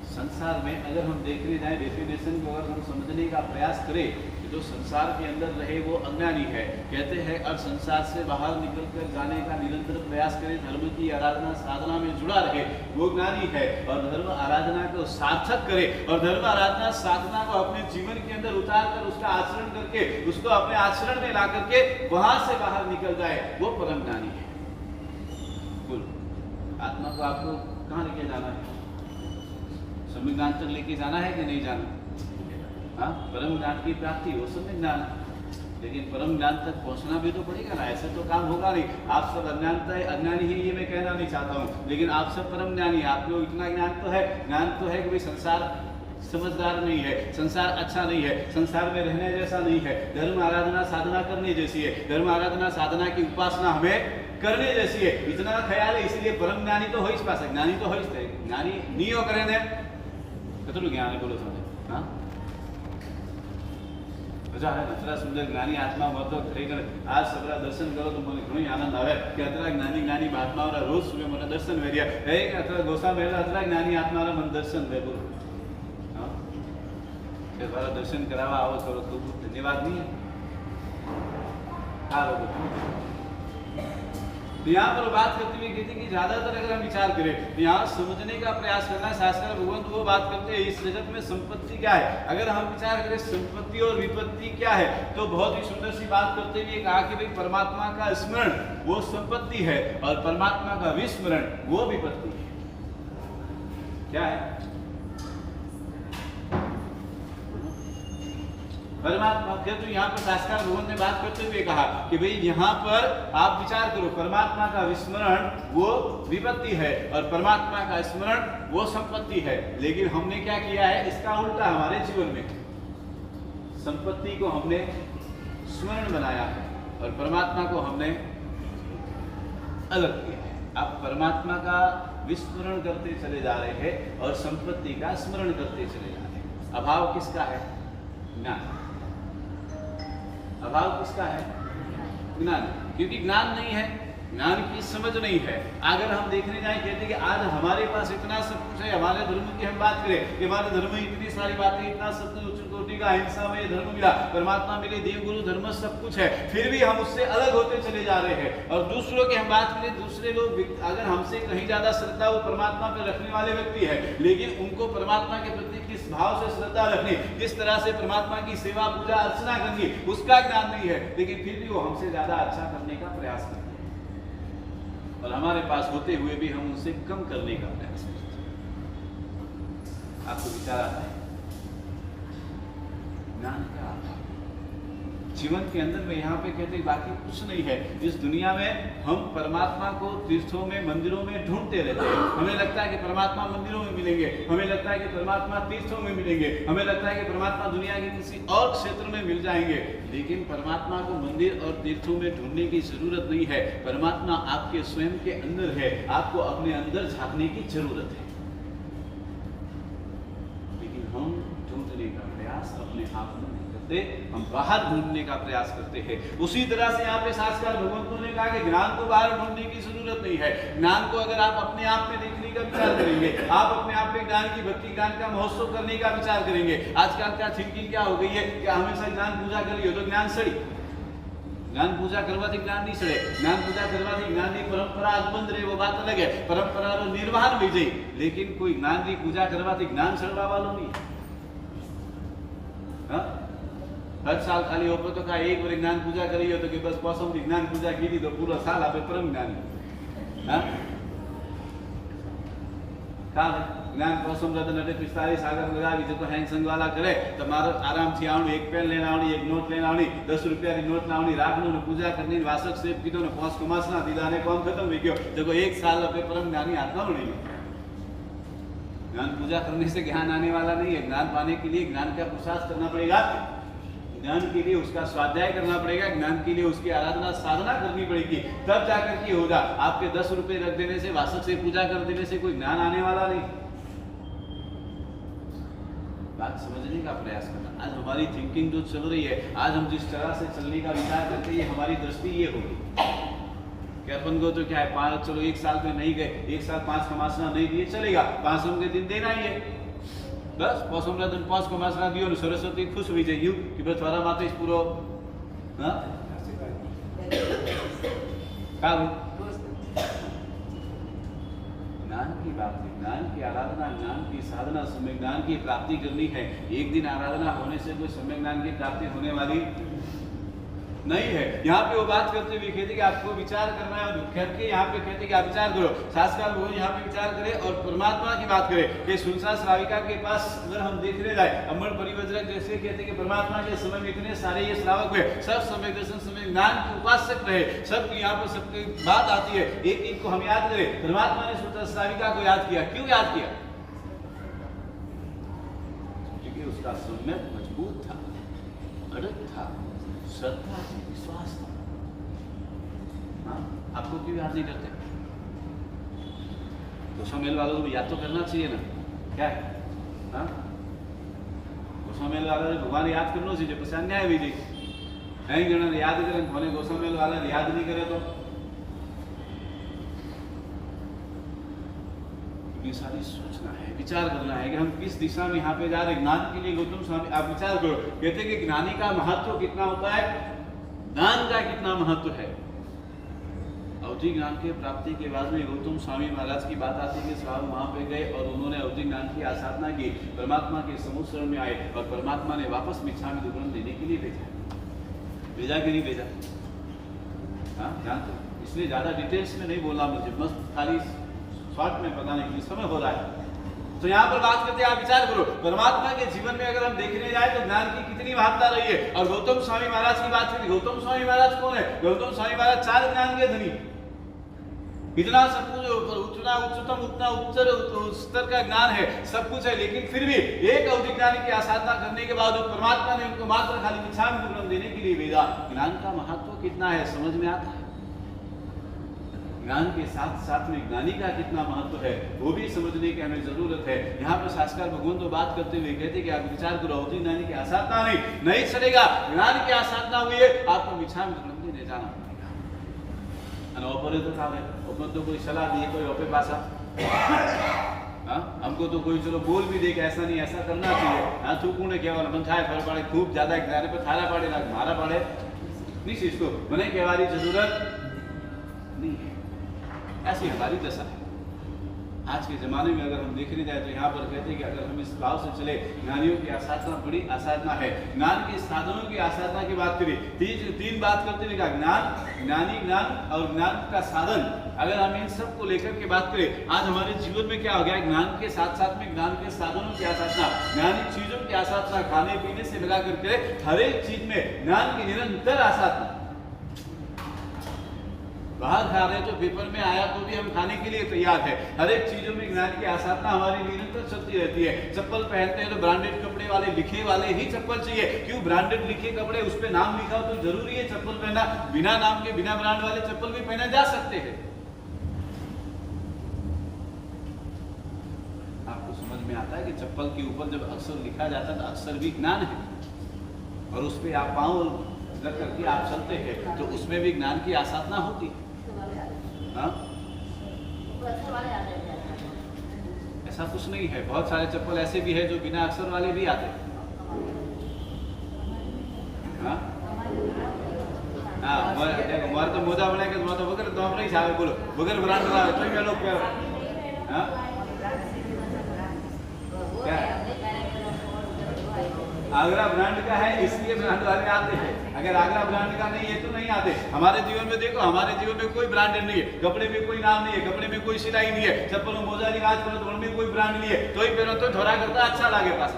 संसार में अगर हम देखने जाए डेफिनेशन को अगर हम समझने का प्रयास करें कि जो संसार के अंदर रहे वो अज्ञानी है। कहते हैं और संसार से बाहर निकल कर जाने का निरंतर प्रयास करे, धर्म की आराधना साधना में जुड़ा रहे, वो ज्ञानी है। और धर्म आराधना को सार्थक करे और धर्म आराधना साधना को अपने जीवन के अंदर उतार कर उसका आचरण करके उसको अपने आचरण में ला करके वहां से बाहर निकल जाए, वो परम ज्ञानी है। आत्मा को आपको कहाँ लेके जाना है? सम्यक ज्ञान तक लेके जाना है कि नहीं जाना? हाँ, परम ज्ञान की प्राप्ति वो सम्यक ज्ञान है, लेकिन परम ज्ञान तक पहुंचना भी तो पड़ेगा ना, ऐसे तो काम होगा नहीं। आप सब अज्ञानी ही, ये मैं कहना नहीं चाहता हूँ, लेकिन आप सब परम ज्ञानी। आप लोग इतना ज्ञान तो है कि भाई संसार समझदार नहीं है, संसार अच्छा नहीं है, संसार में रहने जैसा नहीं है, धर्म आराधना साधना करने जैसी है, धर्म आराधना साधना की उपासना हमें करने जैसी है, इतना ख्याल है। इसलिए परम ज्ञानी तो हो इस पास, ज्ञानी तो हो इस ज्ञानी नहीं हो करें कतलू ज्ञान है, बोलो समझे। हाँ, मजा है, अतरा सुंदर ज्ञानी आत्मा हो तो खरेखर आज सबरा दर्शन करो तो મને ઘણો આનંદ આવે કે અતરા જ્ઞાની મહાત્માઓના રોજ સુબહ મને દર્શન વેર્યા એ અતરા ગોસા મેલા અતરા જ્ઞાની આત્માના મને દર્શન દે બોલો। हाँ, કે તારા દર્શન કરાવવા આવો છો તો ધન્યવાદ નહીં है। तो यहाँ पर बात करते हुए कहते कि ज्यादातर अगर हम विचार करें तो यहाँ समझने का प्रयास करना है। शास्त्र भगवान वो बात करते हैं इस जगत में संपत्ति क्या है। अगर हम विचार करें संपत्ति और विपत्ति क्या है तो बहुत ही सुंदर सी बात करते हुए कहा कि भाई परमात्मा का स्मरण वो संपत्ति है और परमात्मा का विस्मरण वो विपत्ति है। क्या है? परमात्मा के तो यहाँ पर शास्त्र भगवान ने बात करते हुए कहा कि भाई यहाँ पर आप विचार करो, परमात्मा का विस्मरण वो विपत्ति है और परमात्मा का स्मरण वो संपत्ति है। लेकिन हमने क्या किया है, इसका उल्टा हमारे जीवन में संपत्ति को हमने स्मरण बनाया है और परमात्मा को हमने अलग किया है। आप परमात्मा का विस्मरण करते चले जा रहे हैं और संपत्ति का स्मरण करते चले जा रहे हैं। अभाव किसका है? ज्ञान। अभाव किसका है? ज्ञान। क्योंकि ज्ञान नहीं है, ज्ञान की समझ नहीं है। अगर हम देखने जाएं कहते हैं कि आज हमारे पास इतना सब कुछ है, हमारे धर्म की हम बात करें कि हमारे धर्म में इतनी सारी बातें, इतना सब कुछ उच्च कोटि का अहिंसा में धर्म मिला, परमात्मा मिले, देव गुरु धर्म सब कुछ है, फिर भी हम उससे अलग होते चले जा रहे हैं। और दूसरों की हम बात करें, दूसरे लोग अगर हमसे कहीं ज्यादा श्रद्धा वो परमात्मा पर रखने वाले व्यक्ति है, लेकिन उनको परमात्मा के प्रति किस भाव से श्रद्धा रखनी, किस तरह से परमात्मा की सेवा पूजा अर्चना करनी, उसका ज्ञान नहीं है, लेकिन फिर भी वो हमसे ज्यादा अच्छा करने का प्रयास करते हैं और हमारे पास होते हुए भी हम उनसे कम करने का प्रयास करते हैं। आपको विचार आता है ज्ञान का अभाव, जीवन के अंदर में यहाँ पे कहते बाकी कुछ नहीं है। इस दुनिया में हम परमात्मा को तीर्थों में, मंदिरों में ढूंढते रहते हैं। हमें लगता है कि परमात्मा मंदिरों में मिलेंगे, हमें लगता है कि परमात्मा तीर्थों में मिलेंगे, हमें लगता है कि परमात्मा दुनिया के किसी और क्षेत्र में मिल जाएंगे। लेकिन परमात्मा को मंदिर और तीर्थों में ढूंढने की जरूरत नहीं है। परमात्मा आपके स्वयं के अंदर है, आपको अपने अंदर झांकने की जरूरत है। लेकिन हम ढूंढने का प्रयास अपने आप में नहीं करते, हम बाहर ढूंढने का प्रयास करते हैं। उसी तरह से यहाँ पे शास्त्रकार भगवंतों ने कहा कि ज्ञान को बाहर ढूंढने की जरूरत नहीं है। ज्ञान को अगर आप अपने आप में देखने का विचार करेंगे, आप अपने आप में ज्ञान की भक्ति, ज्ञान का महोत्सव करने का विचार करेंगे। आजकल का थिंकिंग क्या हो गई है कि हमेशा ज्ञान पूजा करिए तो ज्ञान सड़ी, ज्ञान पूजा करवाથી જ્ઞાન नहीं सड़े, ज्ञान पूजा करवाથી જ્ઞાનની परंपरा बंद रहे, वो बात अलग है, परंपरा निर्वाहन हो जाए। लेकिन कोई ज्ञान की पूजा करवाથી ज्ञान सड़वा वालों नहीं। हाँ, हर साल खाली हो तो का एक बार ज्ञान पूजा करी हो तो कि बस पौसम की ज्ञान पूजा की थी तो पूरा साल आप परम ज्ञानी। हाँ, ज्ञान पौसम रतन 45 आगर लगावी जो हैंग संग वाला करे तो मारो आराम से आवनी, एक पेन लेना आवनी, एक नोट लेना आवनी, 10 रुपया की नोट लावनी, राखनो ने पूजा करनी, वासक सेब कीधो ने 5 कमास ना दीदा ने काम खत्म हो गयो। जो एक साल अपने परम ज्ञानी आत्मा बनी। ज्ञान पूजा करने से ज्ञान आने वाला नहीं है। ज्ञान पाने के लिए ज्ञान का पुरुषार्थ करना पड़ेगा, ज्ञान के लिए उसका स्वाध्याय करना पड़ेगा, ज्ञान के लिए उसकी आराधना साधना करनी पड़ेगी, तब जाकर के होगा। आपके 10 रुपए रख देने से, वासक से पूजा कर देने से कोई ज्ञान आने वाला नहीं। बात समझने का प्रयास करना। आज हमारी थिंकिंग जो चल रही है, आज हम जिस तरह से चलने का विचार करते हैं, हमारी दृष्टि ये होगी कि अपन को तो क्या है, 5 चलो एक साल में नहीं गए, एक साल 5 कमासना नहीं दिए चलेगा, 5 के दिन देना ही है, बस 5 दिन 5 कमासना दियो, सरस्वती खुश हुई जाइए कि बस थोड़ा माते इस पूरा ज्ञान की बात है, ज्ञान की आराधना, ज्ञान की साधना, सम्यक ज्ञान की प्राप्ति करनी है। एक दिन आराधना होने से कोई सम्यक ज्ञान की प्राप्ति होने वाली नहीं है। यहाँ पे वो बात करते हुए कहते कि आपको विचार करना है, और करके यहाँ पे कहते कि आप विचार करो। शास्त्रकार भगवान यहाँ पे विचार करे और परमात्मा की बात करे कि सुनसान श्राविका के पास अगर हम देखने जाए, अमर परिवज्रक जैसे कहते कि परमात्मा के समय में इतने सारे ये श्रावक हुए, सब समय दर्शन, समय ज्ञान के उपासक रहे, सब यहाँ पर सबकी बात आती है, एक एक को हम याद करें। परमात्मा ने सुनसान श्राविका को याद किया, क्यों याद किया? क्योंकि उसका समय मजबूत था, अड़ग था, श्रद्धा थी, विश्वास था। हाँ, आपको क्यों याद नहीं करते? गोसामेल वालों को याद तो करना चाहिए ना, क्या है? हाँ, गोसामेल वाला भगवान याद करना चाहिए, पसंद अन्याय भी नहीं जन याद करें, होने गोसामेल वाला याद नहीं करे तो ये सारी सोचना है, विचार करना है कि हम किस दिशा में यहाँ पे जा रहे हैं। ज्ञान के लिए गौतम स्वामी आप विचार करो, कहते हैं कि ज्ञानी का महत्व कितना होता है, ज्ञान का कितना महत्व है। अवधि ज्ञान के प्राप्ति के बाद में गौतम स्वामी महाराज की बात आती है कि साहब वहाँ पे गए और उन्होंने अवधि ज्ञान की आसाधना की, परमात्मा के समुद्र में आए और परमात्मा ने वापस मिच्छामि दुक्कडम देने के लिए भेजा। भेजा कि नहीं भेजा? हाँ, जानते, इसलिए ज्यादा डिटेल्स में नहीं बोला मुझे, बस खाली शॉर्ट में बताने के लिए समय हो रहा है। तो यहाँ पर बात करते हैं, आप विचार करो, परमात्मा के जीवन में अगर हम देखने जाए तो ज्ञान की कितनी महत्ता रही है। और गौतम स्वामी महाराज की बात करें, गौतम स्वामी महाराज कौन है? गौतम स्वामी महाराज 4 ज्ञान के धनी, इतना सब कुछ, उतना उच्चतम, उतना उच्च स्तर का ज्ञान है, सब कुछ है, लेकिन फिर भी एक अवधि ज्ञान की आसाधना करने के बाद परमात्मा ने उनको मात्र खाली मिच्छामि दुक्कडम देने के लिए भेजा। ज्ञान का महत्व कितना है समझ में आता है। ज्ञान के साथ साथ में ज्ञानी का कितना महत्व है वो भी समझने की हमें जरूरत है। यहाँ पर शास्त्रकार भगवान तो बात करते हुए कहते कि आप विचार करो, अवधि ज्ञानी की आसाधना नहीं चलेगा, ज्ञान की आसाधना हुई है, आपको मिच्छामि दुक्कडम देने जाना पड़ेगा। ओपरे तो था ओपर तो कोई सलाह दिए, कोई ओपे पासा, हाँ, हमको तो कोई चलो बोल भी दे कि ऐसा नहीं, ऐसा करना चाहिए। हाँ, तू कौन क्या मन थाय फर पड़े, खूब ज्यादा ज्ञान पर थारा पड़े ना मारा पड़े नहीं, इसको मैंने कहवारी जरूरत नहीं है। ऐसी हमारी दशा है। आज के ज़माने में अगर हम देखने जाए तो यहाँ पर कहते हैं कि अगर हम इस भाव से चले, ज्ञानियों की आसाधना बड़ी आसाधना है। ज्ञान के साधनों की आसाधना की बात करें, तीन बात करते हुए कहा, ज्ञान, ज्ञानी ज्ञान और ज्ञान का साधन। अगर हम इन सब को लेकर के बात करें, आज हमारे जीवन में क्या हो गया, ज्ञान के साथ साथ में ज्ञान के साधनों की आसाधना, ज्ञानी चीजों की आसाधना, खाने पीने से लगा करके हर एक चीज में ज्ञान की निरंतर आसाधना। बाहर खा रहे तो पेपर में आया तो भी हम खाने के लिए तैयार है। हर एक चीजों में ज्ञान की आसाधना हमारी निरंतर चलती रहती है। चप्पल पहनते हैं तो ब्रांडेड कपड़े वाले, लिखे वाले ही चप्पल चाहिए। क्यों? ब्रांडेड लिखे कपड़े, उस पे नाम लिखा हो तो जरूरी है चप्पल पहनना। बिना नाम के, बिना ब्रांड वाले चप्पल भी पहने जा सकते हैं। आपको समझ में आता है कि चप्पल के ऊपर जब अक्षर लिखा जाता है तो अक्षर भी ज्ञान है, और उस पर आप पाँव रख करके आप चलते हैं तो उसमें भी ज्ञान की आसाधना होती है। हाँ? ऐसा कुछ नहीं है, बहुत सारे चप्पल ऐसे भी है जो बिना अक्षर वाले भी आते हैं। हाँ? मारे तो मोजा बनाए के तो वगैरह तो हम नहीं छावे, बोलो वगैरह ब्रांड वाला तो क्या लोग क्या? हाँ? क्या? आगरा ब्रांड का है इसलिए ब्रांड वाले आते हैं। अगर आगरा ब्रांड का नहीं है तो नहीं आते। हमारे जीवन में देखो, हमारे जीवन में कोई ब्रांडेड नहीं है, कपड़े में कोई नाम नहीं है, कपड़े में कोई सिलाई नहीं है, चप्पल में मोजा नहीं, आज करो तो उनमें कोई ब्रांड नहीं है, तो ही पहनो तो थोड़ा करता अच्छा लगे पास।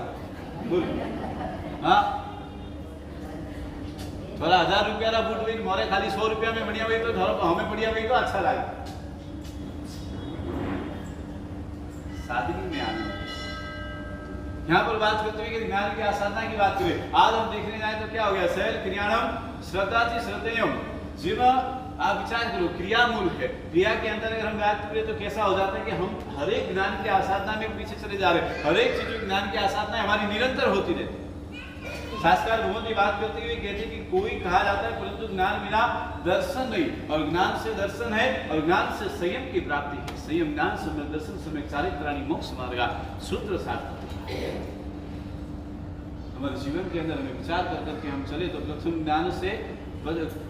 हाँ, थोड़ा 1000 रुपया का बूट भी मोरे खाली 100 रुपया में बढ़िया हुई तो थोड़ा हमें बढ़िया हुई तो अच्छा लगे। सादगी में आनंद। यहाँ पर बात करते हुए ज्ञान की आसाधना की बात करें, आज हम देखने जाए तो क्या हो गया, शैल क्रियाणम श्रद्धा श्रद्धेयम। जिसमें आप विचार करो, क्रिया मूल है। क्रिया के अंदर अगर हम बात करें तो कैसा हो जाता है कि हम हर एक ज्ञान की आसाधना में पीछे चले जा रहे हैं। हर एक चीज ज्ञान की आसाधना हमारी निरंतर होती रहती है। शास्त्रकार भगवान की बात करते हुए कहते हैं कि कोई कहा जाता है परंतु ज्ञान बिना दर्शन नहीं, और ज्ञान से दर्शन है, और ज्ञान से संयम की प्राप्ति है। संयम ज्ञान सम्यक दर्शन सम्यक चारित्राणि मोक्ष मार्ग सूत्र सार्थक। हमारे जीवन के अंदर हमें विचार कर करके हम चले तो प्रथम ज्ञान से,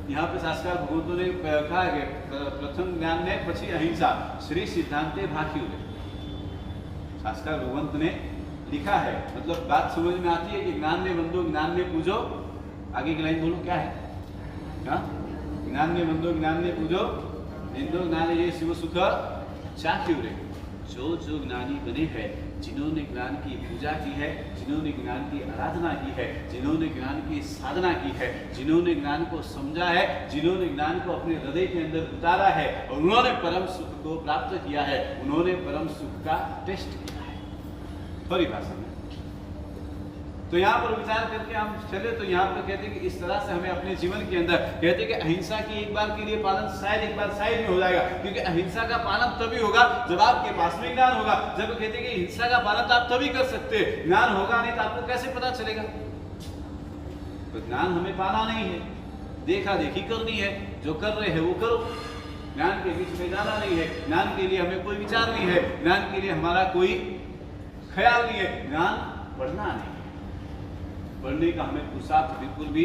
यहाँ पे शास्त्रकार भगवंतों ने कहा है प्रथम ज्ञान ने पछी अहिंसा श्री सिद्धांते भाकी हुए। शास्त्रकार भगवंत ने लिखा है, मतलब बात समझ में आती है कि ज्ञान ने बंदो ज्ञान ने पूजो। आगे की लाइन बोलो क्या है? ज्ञान ने बंदो ज्ञान ने पूजो, इंदो ज्ञान ये शिव सुख चाख्यू रे। जो जो ज्ञानी बने हैं, जिन्होंने ज्ञान की पूजा की है, जिन्होंने ज्ञान की आराधना की है, जिन्होंने ज्ञान की साधना की है, जिन्होंने ज्ञान को समझा है, जिन्होंने ज्ञान को अपने हृदय के अंदर उतारा है और उन्होंने परम सुख को प्राप्त किया है, उन्होंने परम सुख का टेस्ट किया है। बड़ी भाषा में तो यहाँ पर विचार करके हम चले तो यहाँ पर कहते हैं कि इस तरह से हमें अपने जीवन के अंदर कहते हैं कि अहिंसा की एक बार के लिए पालन शायद एक बार साइड में हो जाएगा, क्योंकि अहिंसा का पालन तभी होगा जब आपके पास में ज्ञान होगा। जब कहते हैं कि हिंसा का पालन तो आप तभी कर सकते हैं, ज्ञान होगा नहीं तो आपको कैसे पता चलेगा? तो ज्ञान हमें पाना नहीं है, देखा देखी करनी है, जो कर रहे हैं वो करो। ज्ञान के बीच में जाना नहीं है, ज्ञान के लिए हमें कोई विचार नहीं है, ज्ञान के लिए हमारा कोई ख्याल नहीं है। ज्ञान पढ़ना नहीं, पढ़ने का हमें पुरुषार्थ बिल्कुल भी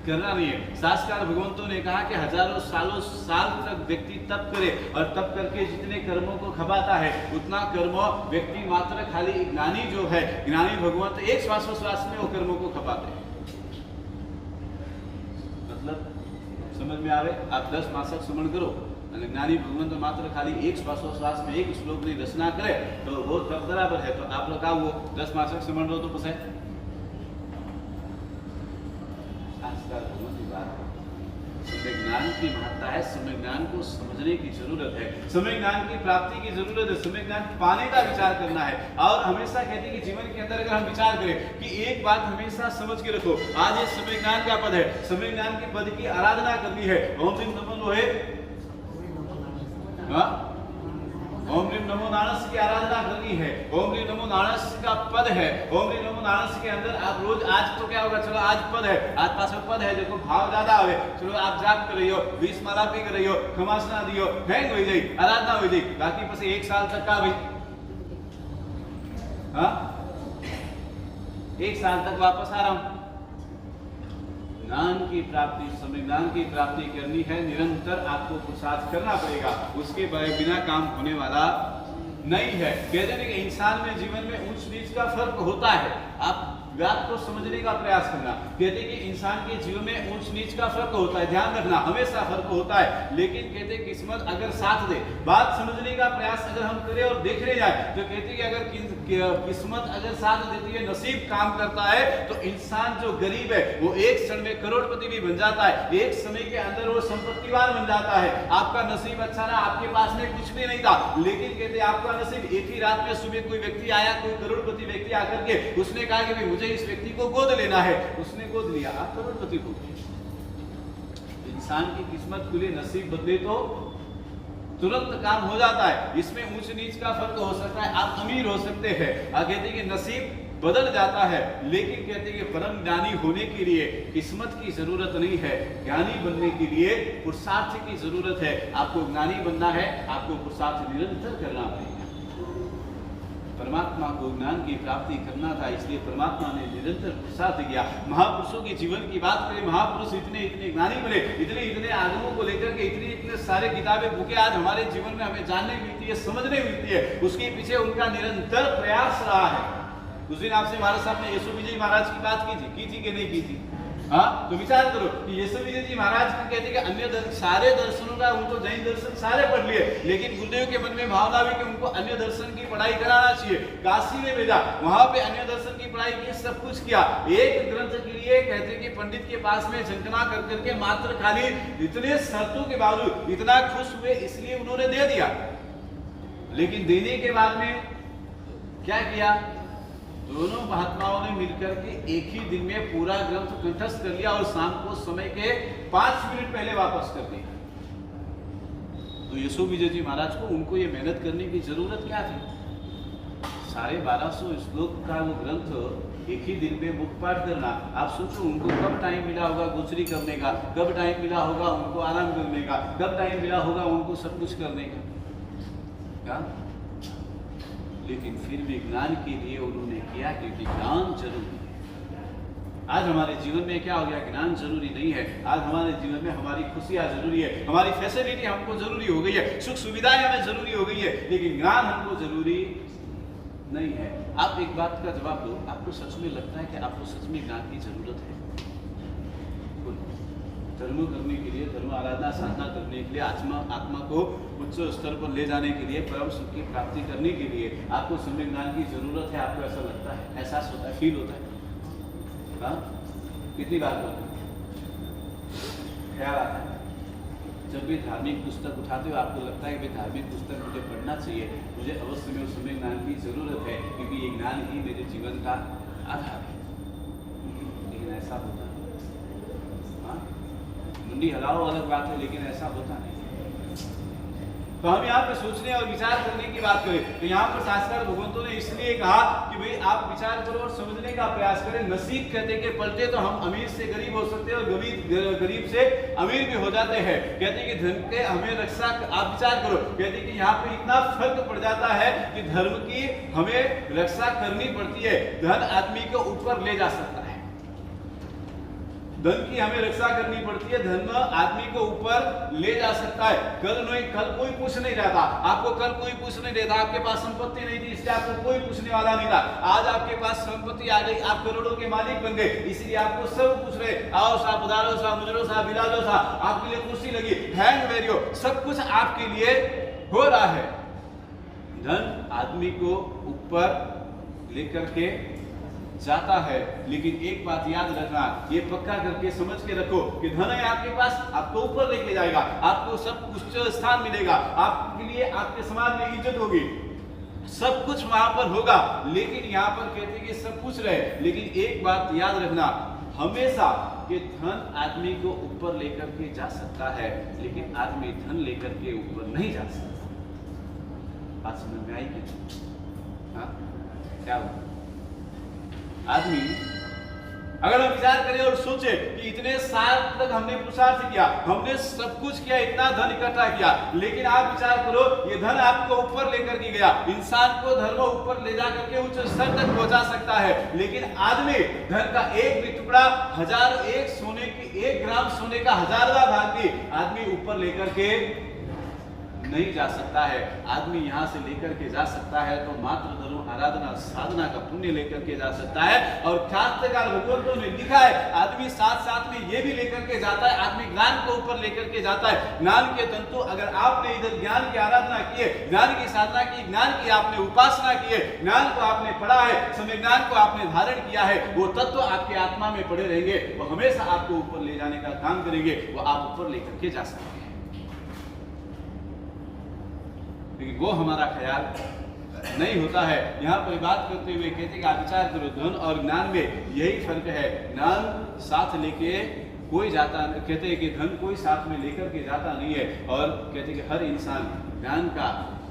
करना नहीं है। शास्त्रकार भगवंतों ने कहा कि हजारों साल तक व्यक्ति तप करे, और तप करके जितने कर्मों को खपाता है उतना कर्म व्यक्ति मात्र खाली ज्ञानी जो है, ज्ञानी भगवंत एक श्वासोश्वास में वो कर्मों को खपाते हैं। मतलब समझ में आवे, आप 10 मासक स्मरण करो, ज्ञानी भगवंत मात्र खाली एक श्वासोश्वास में एक श्लोक की रचना करे तो वो तब बराबर है। तो आप लोग वो 10 मासक स्मरण लो तो पसे समय ज्ञान की महत्ता है, समय ज्ञान को समझने की जरूरत है, समय ज्ञान की प्राप्ति की जरूरत है, समय ज्ञान पाने का विचार करना है। और हमेशा कहते हैं कि जीवन के अंदर अगर हम विचार करें कि एक बात हमेशा समझ के रखो, आज ये समय ज्ञान का पद है, समय ज्ञान के पद की आराधना करनी है। ओम ह्रीम नमो लोहे, ओम ह्रीम नमो नारस की आराधना करनी है। ओम ह्रीम नमो नारस का पद है। ओम ह्रीम नमो नारस के अंदर आप रोज, आज तो क्या होगा, चलो आज पद है, आज पास में पद है, देखो भाव ज्यादा आवे, चलो आप जाप कर रही हो, 20 माला पी कर रही हो, खमासना दियो, हैंग हो जाए, आराधना हो जाए, बाकी बस 1 साल तक का भाई, हाँ 1 साल तक वापस आ रहा हूं। ज्ञान की प्राप्ति, समय ज्ञान की प्राप्ति करनी है, निरंतर आपको पुरुषार्थ करना पड़ेगा, उसके बिना काम होने वाला नहीं है। कहते हैं कि इंसान में जीवन में ऊंच नीच का फर्क होता है। आप बात को समझने का प्रयास करना। कहते हैं कि इंसान के जीवन में ऊंच नीच का फर्क होता है, ध्यान रखना, हमेशा फर्क होता है। लेकिन कहते हैं किस्मत अगर साथ दे, बात समझने का प्रयास अगर हम करें और देखने जाए तो कहते हैं कि अगर किस्मत अगर साथ देती है, नसीब काम करता है, तो इंसान जो गरीब है वो एक क्षण में करोड़पति भी बन जाता है, एक समय के अंदर वो संपत्तिवान बन जाता है। आपका नसीब अच्छा ना, आपके पास में कुछ भी नहीं था, लेकिन कहते हैं आपका नसीब एक ही रात में सुबह कोई व्यक्ति आया, कोई करोड़पति व्यक्ति आकर के उसने कहा कि मुझे इस व्यक्ति को गोद लेना है, उसने गोद लिया, आप करोड़पति हो गए। इंसान की किस्मत खुले, नसीब बदले तो तुरंत काम हो जाता है। इसमें ऊंच नीच का फर्क हो सकता है, आप अमीर हो सकते हैं। कहते हैं कि नसीब बदल जाता है, लेकिन कहते हैं कि परम ज्ञानी होने के लिए किस्मत की जरूरत नहीं है, ज्ञानी बनने के लिए पुरुषार्थ की जरूरत है। आपको ज्ञानी बनना है, आपको पुरुषार्थ निरंतर करना पड़ेगा। परमात्मा को ज्ञान की प्राप्ति करना था, इसलिए परमात्मा ने निरंतर पुरुषार्थ किया। महापुरुषों के जीवन की बात करें, महापुरुष इतने इतने ज्ञानी बने, इतने इतने आगमों को लेकर के इतने इतने सारे किताबें बुकें आज हमारे जीवन में हमें जानने मिलती है, समझने मिलती है। उसके पीछे उनका निरंतर प्रयास रहा है। उस दिन आपसे महाराज साहब ने यशु विजय महाराज की बात की थी कि नहीं की थी? हाँ, तो विचार करो कि यशु विजय जी महाराज कहते हैं कि अन्य सारे दर्शनों का उनको जैन दर्शन सारे पढ़ लिए, लेकिन गुरुदेव के मन में भावना भी कि उनको अन्य दर्शन की पढ़ाई कराना चाहिए। काशी में भेजा, वहां पे अन्य दर्शन की पढ़ाई की, सब कुछ किया। एक ग्रंथ के लिए कहते हैं कि पंडित के पास में झंकना कर करके मात्र खाली इतने शर्तों के बावजूद इतना खुश हुए, इसलिए उन्होंने दे दिया। लेकिन देने के बाद में क्या किया? दोनों महात्माओं ने मिलकर के एक ही दिन में पूरा ग्रंथ कंठस्थ कर लिया और शाम को समय के 5 मिनट पहले वापस कर दिया। तो यशु विजय जी महाराज को उनको ये मेहनत करने की जरूरत क्या थी? 1250 श्लोक का वो ग्रंथ एक ही दिन में मुख पाठ करना। आप सोचो उनको कब टाइम मिला होगा गोचरी करने का, कब टाइम मिला होगा उनको आराम करने का, कब टाइम मिला होगा उनको सब कुछ करने का, क्या? लेकिन फिर भी ज्ञान के लिए उन्होंने किया, क्योंकि ज्ञान जरूरी है। आज हमारे जीवन में क्या हो गया? ज्ञान जरूरी नहीं है। आज हमारे जीवन में हमारी खुशियां जरूरी है, हमारी फैसिलिटी हमको जरूरी हो गई है, सुख सुविधाएं हमें जरूरी हो गई है, लेकिन ज्ञान हमको जरूरी नहीं है। आप एक बात का जवाब दो, आपको सच में लगता है कि आपको सच में ज्ञान की जरूरत है? धर्म करने के लिए, धर्म आराधना साधना करने के लिए, आत्मा को उच्च स्तर पर ले जाने के लिए, परम सुख की प्राप्ति करने के लिए आपको सम्यक ज्ञान की जरूरत है? आपको ऐसा लगता है, एहसास होता है, फील होता है? हाँ, कितनी बार होता है, ख्याल आता है? जब भी धार्मिक पुस्तक उठाते हो आपको लगता है कि धार्मिक पुस्तक मुझे पढ़ना चाहिए, मुझे अवश्य में उस सम्यक ज्ञान की जरूरत है, क्योंकि ये ज्ञान ही मेरे जीवन का आधार है। लेकिन ऐसा होता है? मुंडी हलाओ अलग बात है, लेकिन ऐसा होता नहीं। तो हम यहाँ पे सोचने और विचार करने की बात करें तो यहाँ पर शास्त्रकार भगवंतों ने इसलिए कहा कि भाई आप विचार करो और समझने का प्रयास करें। नसीब कहते कि पलटे तो हम अमीर से गरीब हो सकते हैं और गरीब से अमीर भी हो जाते हैं। कहते हैं कि धन के हमें रक्षा, आप विचार करो, कहते हैं कि यहाँ पे इतना फर्क पड़ जाता है कि धर्म की हमें रक्षा करनी पड़ती है। धन आदमी को ऊपर ले जा सकता है, धन की हमें रक्षा करनी पड़ती है, धन आदमी को ऊपर ले जा सकता है। कल कोई पूछ नहीं रहा था आपको, कल कोई पूछ नहीं रहा था, आपके पास संपत्ति नहीं थी इसलिए आपको कोई पूछने वाला नहीं था। आज आपके पास संपत्ति आ गई, आप करोड़ों के मालिक बन गए, इसलिए आपको सब पूछ रहे, आओ साहब, उधारो साहब, मुजरो साहब, बिलाजो साहब, आपके लिए कुर्सी लगी, हैंड वेरियो, सब कुछ आपके लिए हो रहा है। धन आदमी को ऊपर लेकर के जाता है, लेकिन एक बात याद रखना, ये पक्का करके समझ के रखो कि धन है आपके पास, आपको ऊपर लेके जाएगा, आपको सब कुछ स्थान मिलेगा, आपके लिए आपके समाज में इज्जत होगी, सब कुछ वहां पर होगा। लेकिन यहाँ पर कहते हैं कि सब कुछ रहे, लेकिन एक बात याद रखना हमेशा कि धन आदमी को ऊपर लेकर के जा सकता है, लेकिन आदमी धन लेकर के ऊपर नहीं जा सकता। बात समझ में आई क्या? क्या हुआ? आदमी अगर हम विचार करें और सोचे कि इतने साल तक हमने पुरुषार्थ किया, हमने सब कुछ किया, इतना धन इकट्ठा किया, लेकिन आप विचार करो ये धन आपको ऊपर लेकर के गया, इंसान को धर्म ऊपर ले जा करके उच्च स्तर तक पहुंचा सकता है, लेकिन आदमी धन का एक भी टुकड़ा, 1 ग्राम सोने का 1000वां भाग भी आदमी ऊपर लेकर के नहीं जा सकता है। आदमी यहाँ से लेकर के जा सकता है तो मात्र धर्म आराधना साधना का पुण्य लेकर के जा सकता है। और शास्त्रकार भगवंतों ने लिखा है आदमी साथ साथ में ये भी लेकर के जाता है, आदमी ज्ञान को ऊपर लेकर के जाता है। ज्ञान के तंतु अगर आपने इधर ज्ञान की आराधना की है, ज्ञान की साधना की, ज्ञान की आपने उपासना की है, ज्ञान को आपने पढ़ा है, समय ज्ञान को आपने धारण किया है, वो तत्व आपके आत्मा में पड़े रहेंगे, वो हमेशा आपको ऊपर ले जाने का काम करेंगे, वो आप ऊपर लेकर के जा सकते हैं। लेकिन वो हमारा ख्याल नहीं होता है। यहाँ पर बात करते हुए कहते कि आप विचार करो, धन और ज्ञान में यही फर्क है। ज्ञान साथ लेके कोई जाता, कहते हैं कि धन कोई साथ में लेकर के जाता नहीं है, और कहते हैं कि हर इंसान ज्ञान का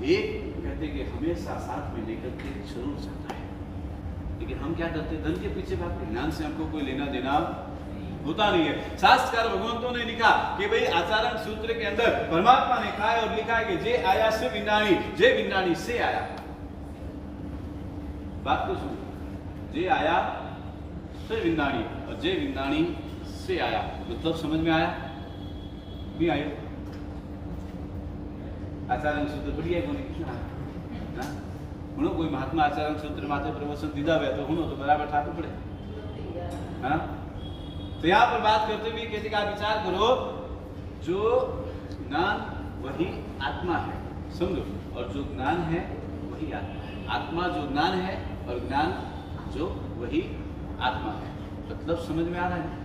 एक, कहते हैं कि हमेशा साथ में लेकर के जरूर जाता है। लेकिन हम क्या करते हैं, धन के पीछे भागते, ज्ञान से हमको कोई लेना देना होता नहीं है। शास्त्रकार भगवंतों ने लिखा कि भाई आचरण सूत्र के अंदर परमात्मा ने कहा है और लिखा है कि जे आया से विंदाणी, जे विंदाणी से आया। बात तो सुन, जे आया से विंदाणी और जे विंदाणी से आया, मतलब समझ में आया नहीं आया? आचरण सूत्र बढ़िया कोई हुनो, कोई महात्मा आचरण सूत्र माथे प्रवचन दीदा हुआ तो हुनो तो बराबर ठाकुर पड़े। हाँ, तो यहाँ पर बात करते हुए कहते कि आप विचार करो, जो ज्ञान वही आत्मा है, समझो, और जो ज्ञान है वही आत्मा है। आत्मा जो ज्ञान है और ज्ञान जो वही आत्मा है। मतलब समझ में आ रहा है,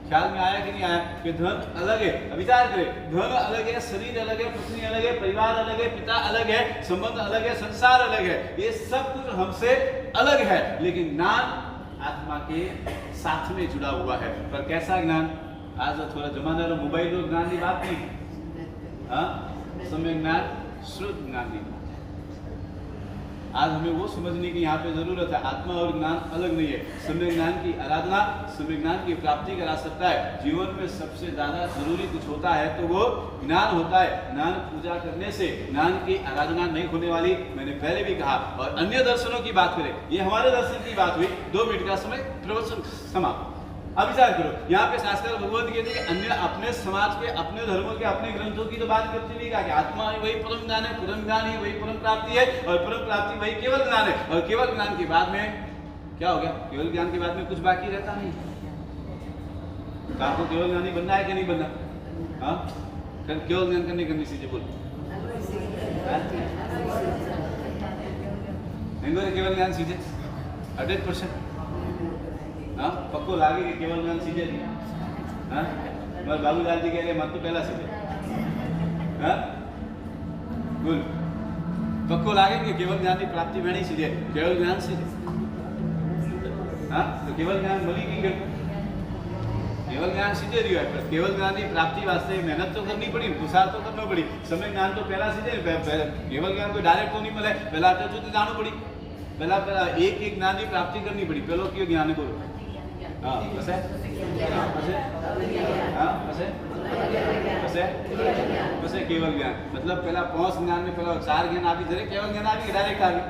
ख्याल में आया कि नहीं आया कि धन अलग है। अब विचार करें, धन अलग है, शरीर अलग है, पत्नी अलग है, परिवार अलग है, पिता अलग है, संबंध अलग है, संसार अलग है, ये सब कुछ हमसे अलग है, लेकिन ज्ञान आत्मा के साथ में जुड़ा हुआ है। पर कैसा ज्ञान? आज थोड़ा जमाना मोबाइल और ज्ञान की बात नहीं, हाँ, समय ज्ञान, श्रुत ज्ञान की बात है। आज हमें वो समझने की यहाँ पे जरूरत है, आत्मा और ज्ञान अलग नहीं है। समय ज्ञान की आराधना, समय ज्ञान की प्राप्ति करा सकता है। जीवन में सबसे ज्यादा जरूरी कुछ होता है तो वो ज्ञान होता है। ज्ञान पूजा करने से ज्ञान की आराधना नहीं होने वाली, मैंने पहले भी कहा। और अन्य दर्शनों की बात करें, ये हमारे दर्शन की बात हुई, 2 मिनट का समय, प्रवचन समाप्त। अब विचार करो, यहाँ पे शास्त्र भगवत कहते हैं कि अन्य अपने समाज के, अपने धर्मों के, अपने ग्रंथों की तो बात करते हुए कहा कि आत्मा ही वही परम ज्ञान है, परम ज्ञान ही वही परम प्राप्ति है, और परम प्राप्ति वही केवल ज्ञान है। और केवल ज्ञान के बाद में क्या हो गया? केवल ज्ञान के बाद में कुछ बाकी रहता नहीं। तो आपको केवल ज्ञानी बनना है कि नहीं बनना? हाँ, केवल ज्ञान करने करनी सीधे बोल, केवल ज्ञान सीधे 100%। हाँ, पक्को लागे कि केवल ज्ञान सीधे नहीं। हाँ, मगर बाबूलाल जी कह रहे मत तो पहला सीधे। हाँ, बोल, पक्को लागे कि केवल ज्ञान की प्राप्ति में नहीं सीधे, केवल ज्ञान सीधे। हाँ, तो केवल ज्ञान मली की कर, केवल ज्ञान सीधे रही है, पर केवल ज्ञान की प्राप्ति वास्ते मेहनत तो करनी पड़ी, पुरुषार्थ तो करना पड़ी। समय ज्ञान तो पहला सीधे, केवल ज्ञान को डायरेक्ट तो नहीं मिले, पहला तो जानो पड़ी, पहला एक एक ज्ञान की प्राप्ति करनी पड़ी। पहलो क्यों ज्ञान को, हाँ बस है, हाँ बस है, हाँ बस है, बस है, बस है केवल ज्ञान। मतलब पहला 5 ज्ञान में पहला 4 ज्ञान आ भी जरे, केवल ज्ञान आ भी डायरेक्ट आ गई।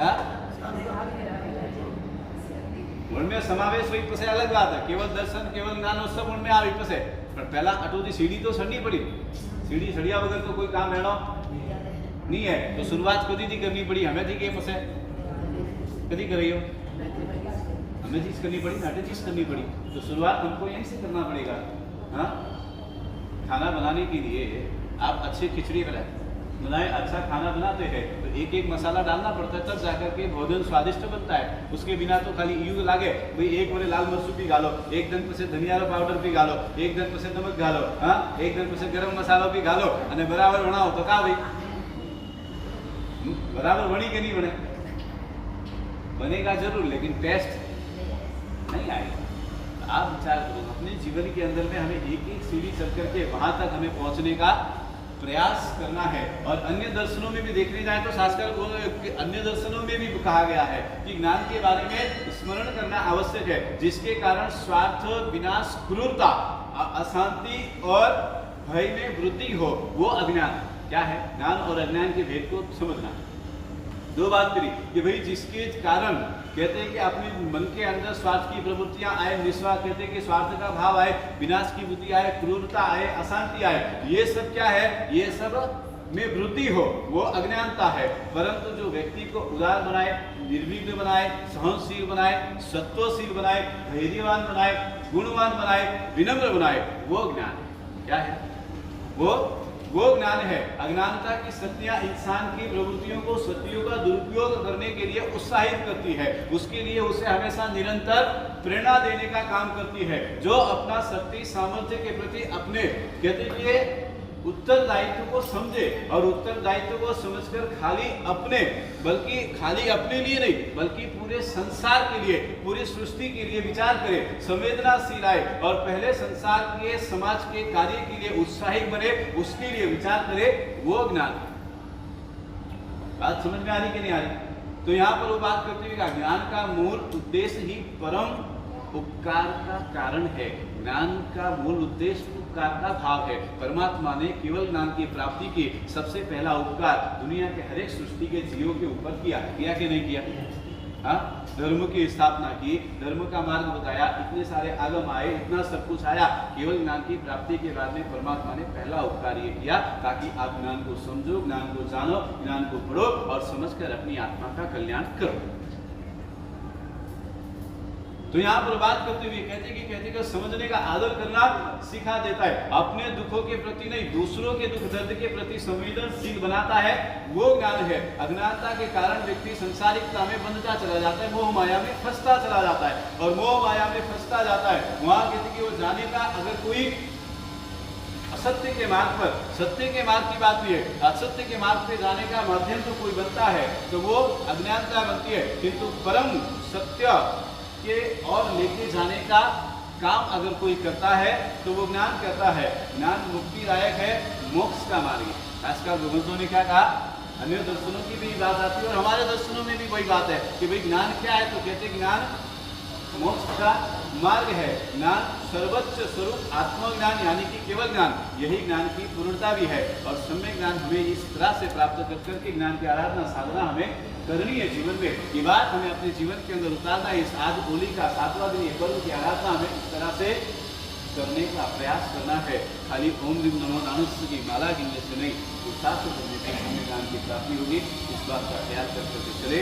हाँ, उनमें समावेश हुई पसे अलग बात है, केवल दर्शन, केवल ज्ञान और सब उनमें आई पसे। पर पहला अटोदी सीढ़ी तो चढ़नी पड़ी, सीढ़ी चढ़िया बगैर तो कोई काम रहना नहीं है। तो शुरुआत कभी थी करनी पड़ी, हमें थी कि पसे कभी कर रही हो, हमें चीज करनी पड़ी, नाटे चीज करनी पड़ी। तो शुरुआत हमको यहीं से करना पड़ेगा। हाँ, खाना बनाने के लिए आप अच्छी खिचड़ी बनाए, अच्छा खाना बनाते हैं तो एक एक मसाला डालना पड़ता है, तब जाकर के भोजन स्वादिष्ट बनता है। उसके बिना तो खाली यूं लागे भाई एक बोले लाल मरचू भी गालो, एक दिन पे धनिया पाउडर भी गालो, एक दिन पे नमक गालो, हाँ, एक दिन पे गरम मसालो भी गालो और बराबर बनाओ तो क्या भाई बराबर बनी के नहीं बने? बनेगा जरूर, लेकिन टेस्ट नहीं आएगा। तो आप विचार करो, अपने जीवन के अंदर में हमें एक एक सीढ़ी चढ़ करके वहां तक हमें पहुंचने का प्रयास करना है। और अन्य दर्शनों में भी देखने जाए तो शास्त्र अन्य दर्शनों में भी कहा गया है कि ज्ञान के बारे में स्मरण करना आवश्यक है, जिसके कारण स्वार्थ, विनाश, क्रूरता, अशांति और भय में वृद्धि हो, वो अज्ञान। क्या है? ज्ञान और अज्ञान के भेद को समझना। 2 बात करी कि भाई जिसके कारण कहते हैं कि अपने मन के अंदर स्वार्थ की प्रवृत्तियां आए, निस्वार्थ कहते हैं कि स्वार्थ का भाव आए, विनाश की बुद्धि आए, क्रूरता आए, अशांति आए, ये सब क्या है? ये सब में वृद्धि हो, वो अज्ञानता है। परंतु जो व्यक्ति को उदार बनाए, निर्विघ्न बनाए, सहनशील बनाए, सत्वशील बनाए, धैर्यवान बनाए, गुणवान बनाए, विनम्र बनाए, वो ज्ञान क्या है? वो ज्ञान है। अज्ञानता की शक्तियां इंसान की प्रवृत्तियों को, शक्तियों का दुरुपयोग करने के लिए उत्साहित करती है, उसके लिए उसे हमेशा निरंतर प्रेरणा देने का काम करती है। जो अपना शक्ति सामर्थ्य के प्रति अपने कहते लिए उत्तरदायित्व को समझे और उत्तरदायित्व को समझकर खाली अपने लिए नहीं बल्कि पूरे संसार के लिए, पूरी सृष्टि के लिए विचार करे, संवेदनाशील आए और पहले संसार के, समाज के कार्य के लिए उत्साहित बने, उसके लिए विचार करे, वो ज्ञान। बात समझ में आ रही कि नहीं आ रही? तो यहाँ पर वो बात करते हुए ज्ञान का मूल उद्देश्य ही परम उपकार का कारण है। ज्ञान का मूल उद्देश्य उपकार का भाव है। परमात्मा ने केवल ज्ञान की प्राप्ति की सबसे पहला उपकार दुनिया के हर एक सृष्टि के जीवों के ऊपर किया कि नहीं किया? हाँ, धर्म की स्थापना की, धर्म का मार्ग बताया, इतने सारे आगम आए, इतना सब कुछ आया। केवल ज्ञान की प्राप्ति के बाद में परमात्मा ने पहला उपकार ये किया ताकि आप ज्ञान को समझो, ज्ञान को जानो, ज्ञान को पढ़ो और समझकर अपनी आत्मा का कल्याण करो। तो यहाँ पर बात करते हुए कहते कि समझने का आदर करना सिखा देता है। अपने दुखों के प्रति नहीं, दूसरों के दुख दर्द के प्रति संवेदनशील बनाता है, वो ज्ञान है। अज्ञानता के कारण व्यक्ति संसारिकता में बंधता चला जाता है, मोह माया में फंसता चला जाता है और मोह माया में फंसता जाता है। वहां कहते कि वो जाने का अगर कोई असत्य के मार्ग पर, सत्य के मार्ग की बात नहीं है, असत्य के मार्ग पे जाने का माध्यम तो कोई बनता है तो वो अज्ञानता बनती है। किंतु परम सत्य के और लेके जाने का काम अगर कोई करता है तो वो ज्ञान करता है। ज्ञान मुक्तिदायक है, मोक्ष का मार्ग है। खासकर भगवंतों ने क्या कहा? अन्य दर्शनों की भी बात आती है और हमारे दर्शनों में भी वही बात है कि भाई ज्ञान क्या है? तो कहते ज्ञान मोक्ष का मार्ग है। ज्ञान सर्वोच्च स्वरूप आत्मज्ञान यानी कि केवल ज्ञान, यही ज्ञान की पूर्णता भी है। और सम्यक ज्ञान हमें इस तरह से प्राप्त कर करके ज्ञान की आराधना साधना हमें करनी है जीवन में। ये बात हमें अपने जीवन के अंदर उतारना है। इस आज होली का 7वां दिन, ये पर्व की आराधना हमें इस तरह से करने का प्रयास करना है। खाली ओम ह्रीं नमो नारायण की माला गिनने से नहीं, पुरुषार्थ करने से हमें ज्ञान की प्राप्ति होगी। इस बात का ख्याल करके चले।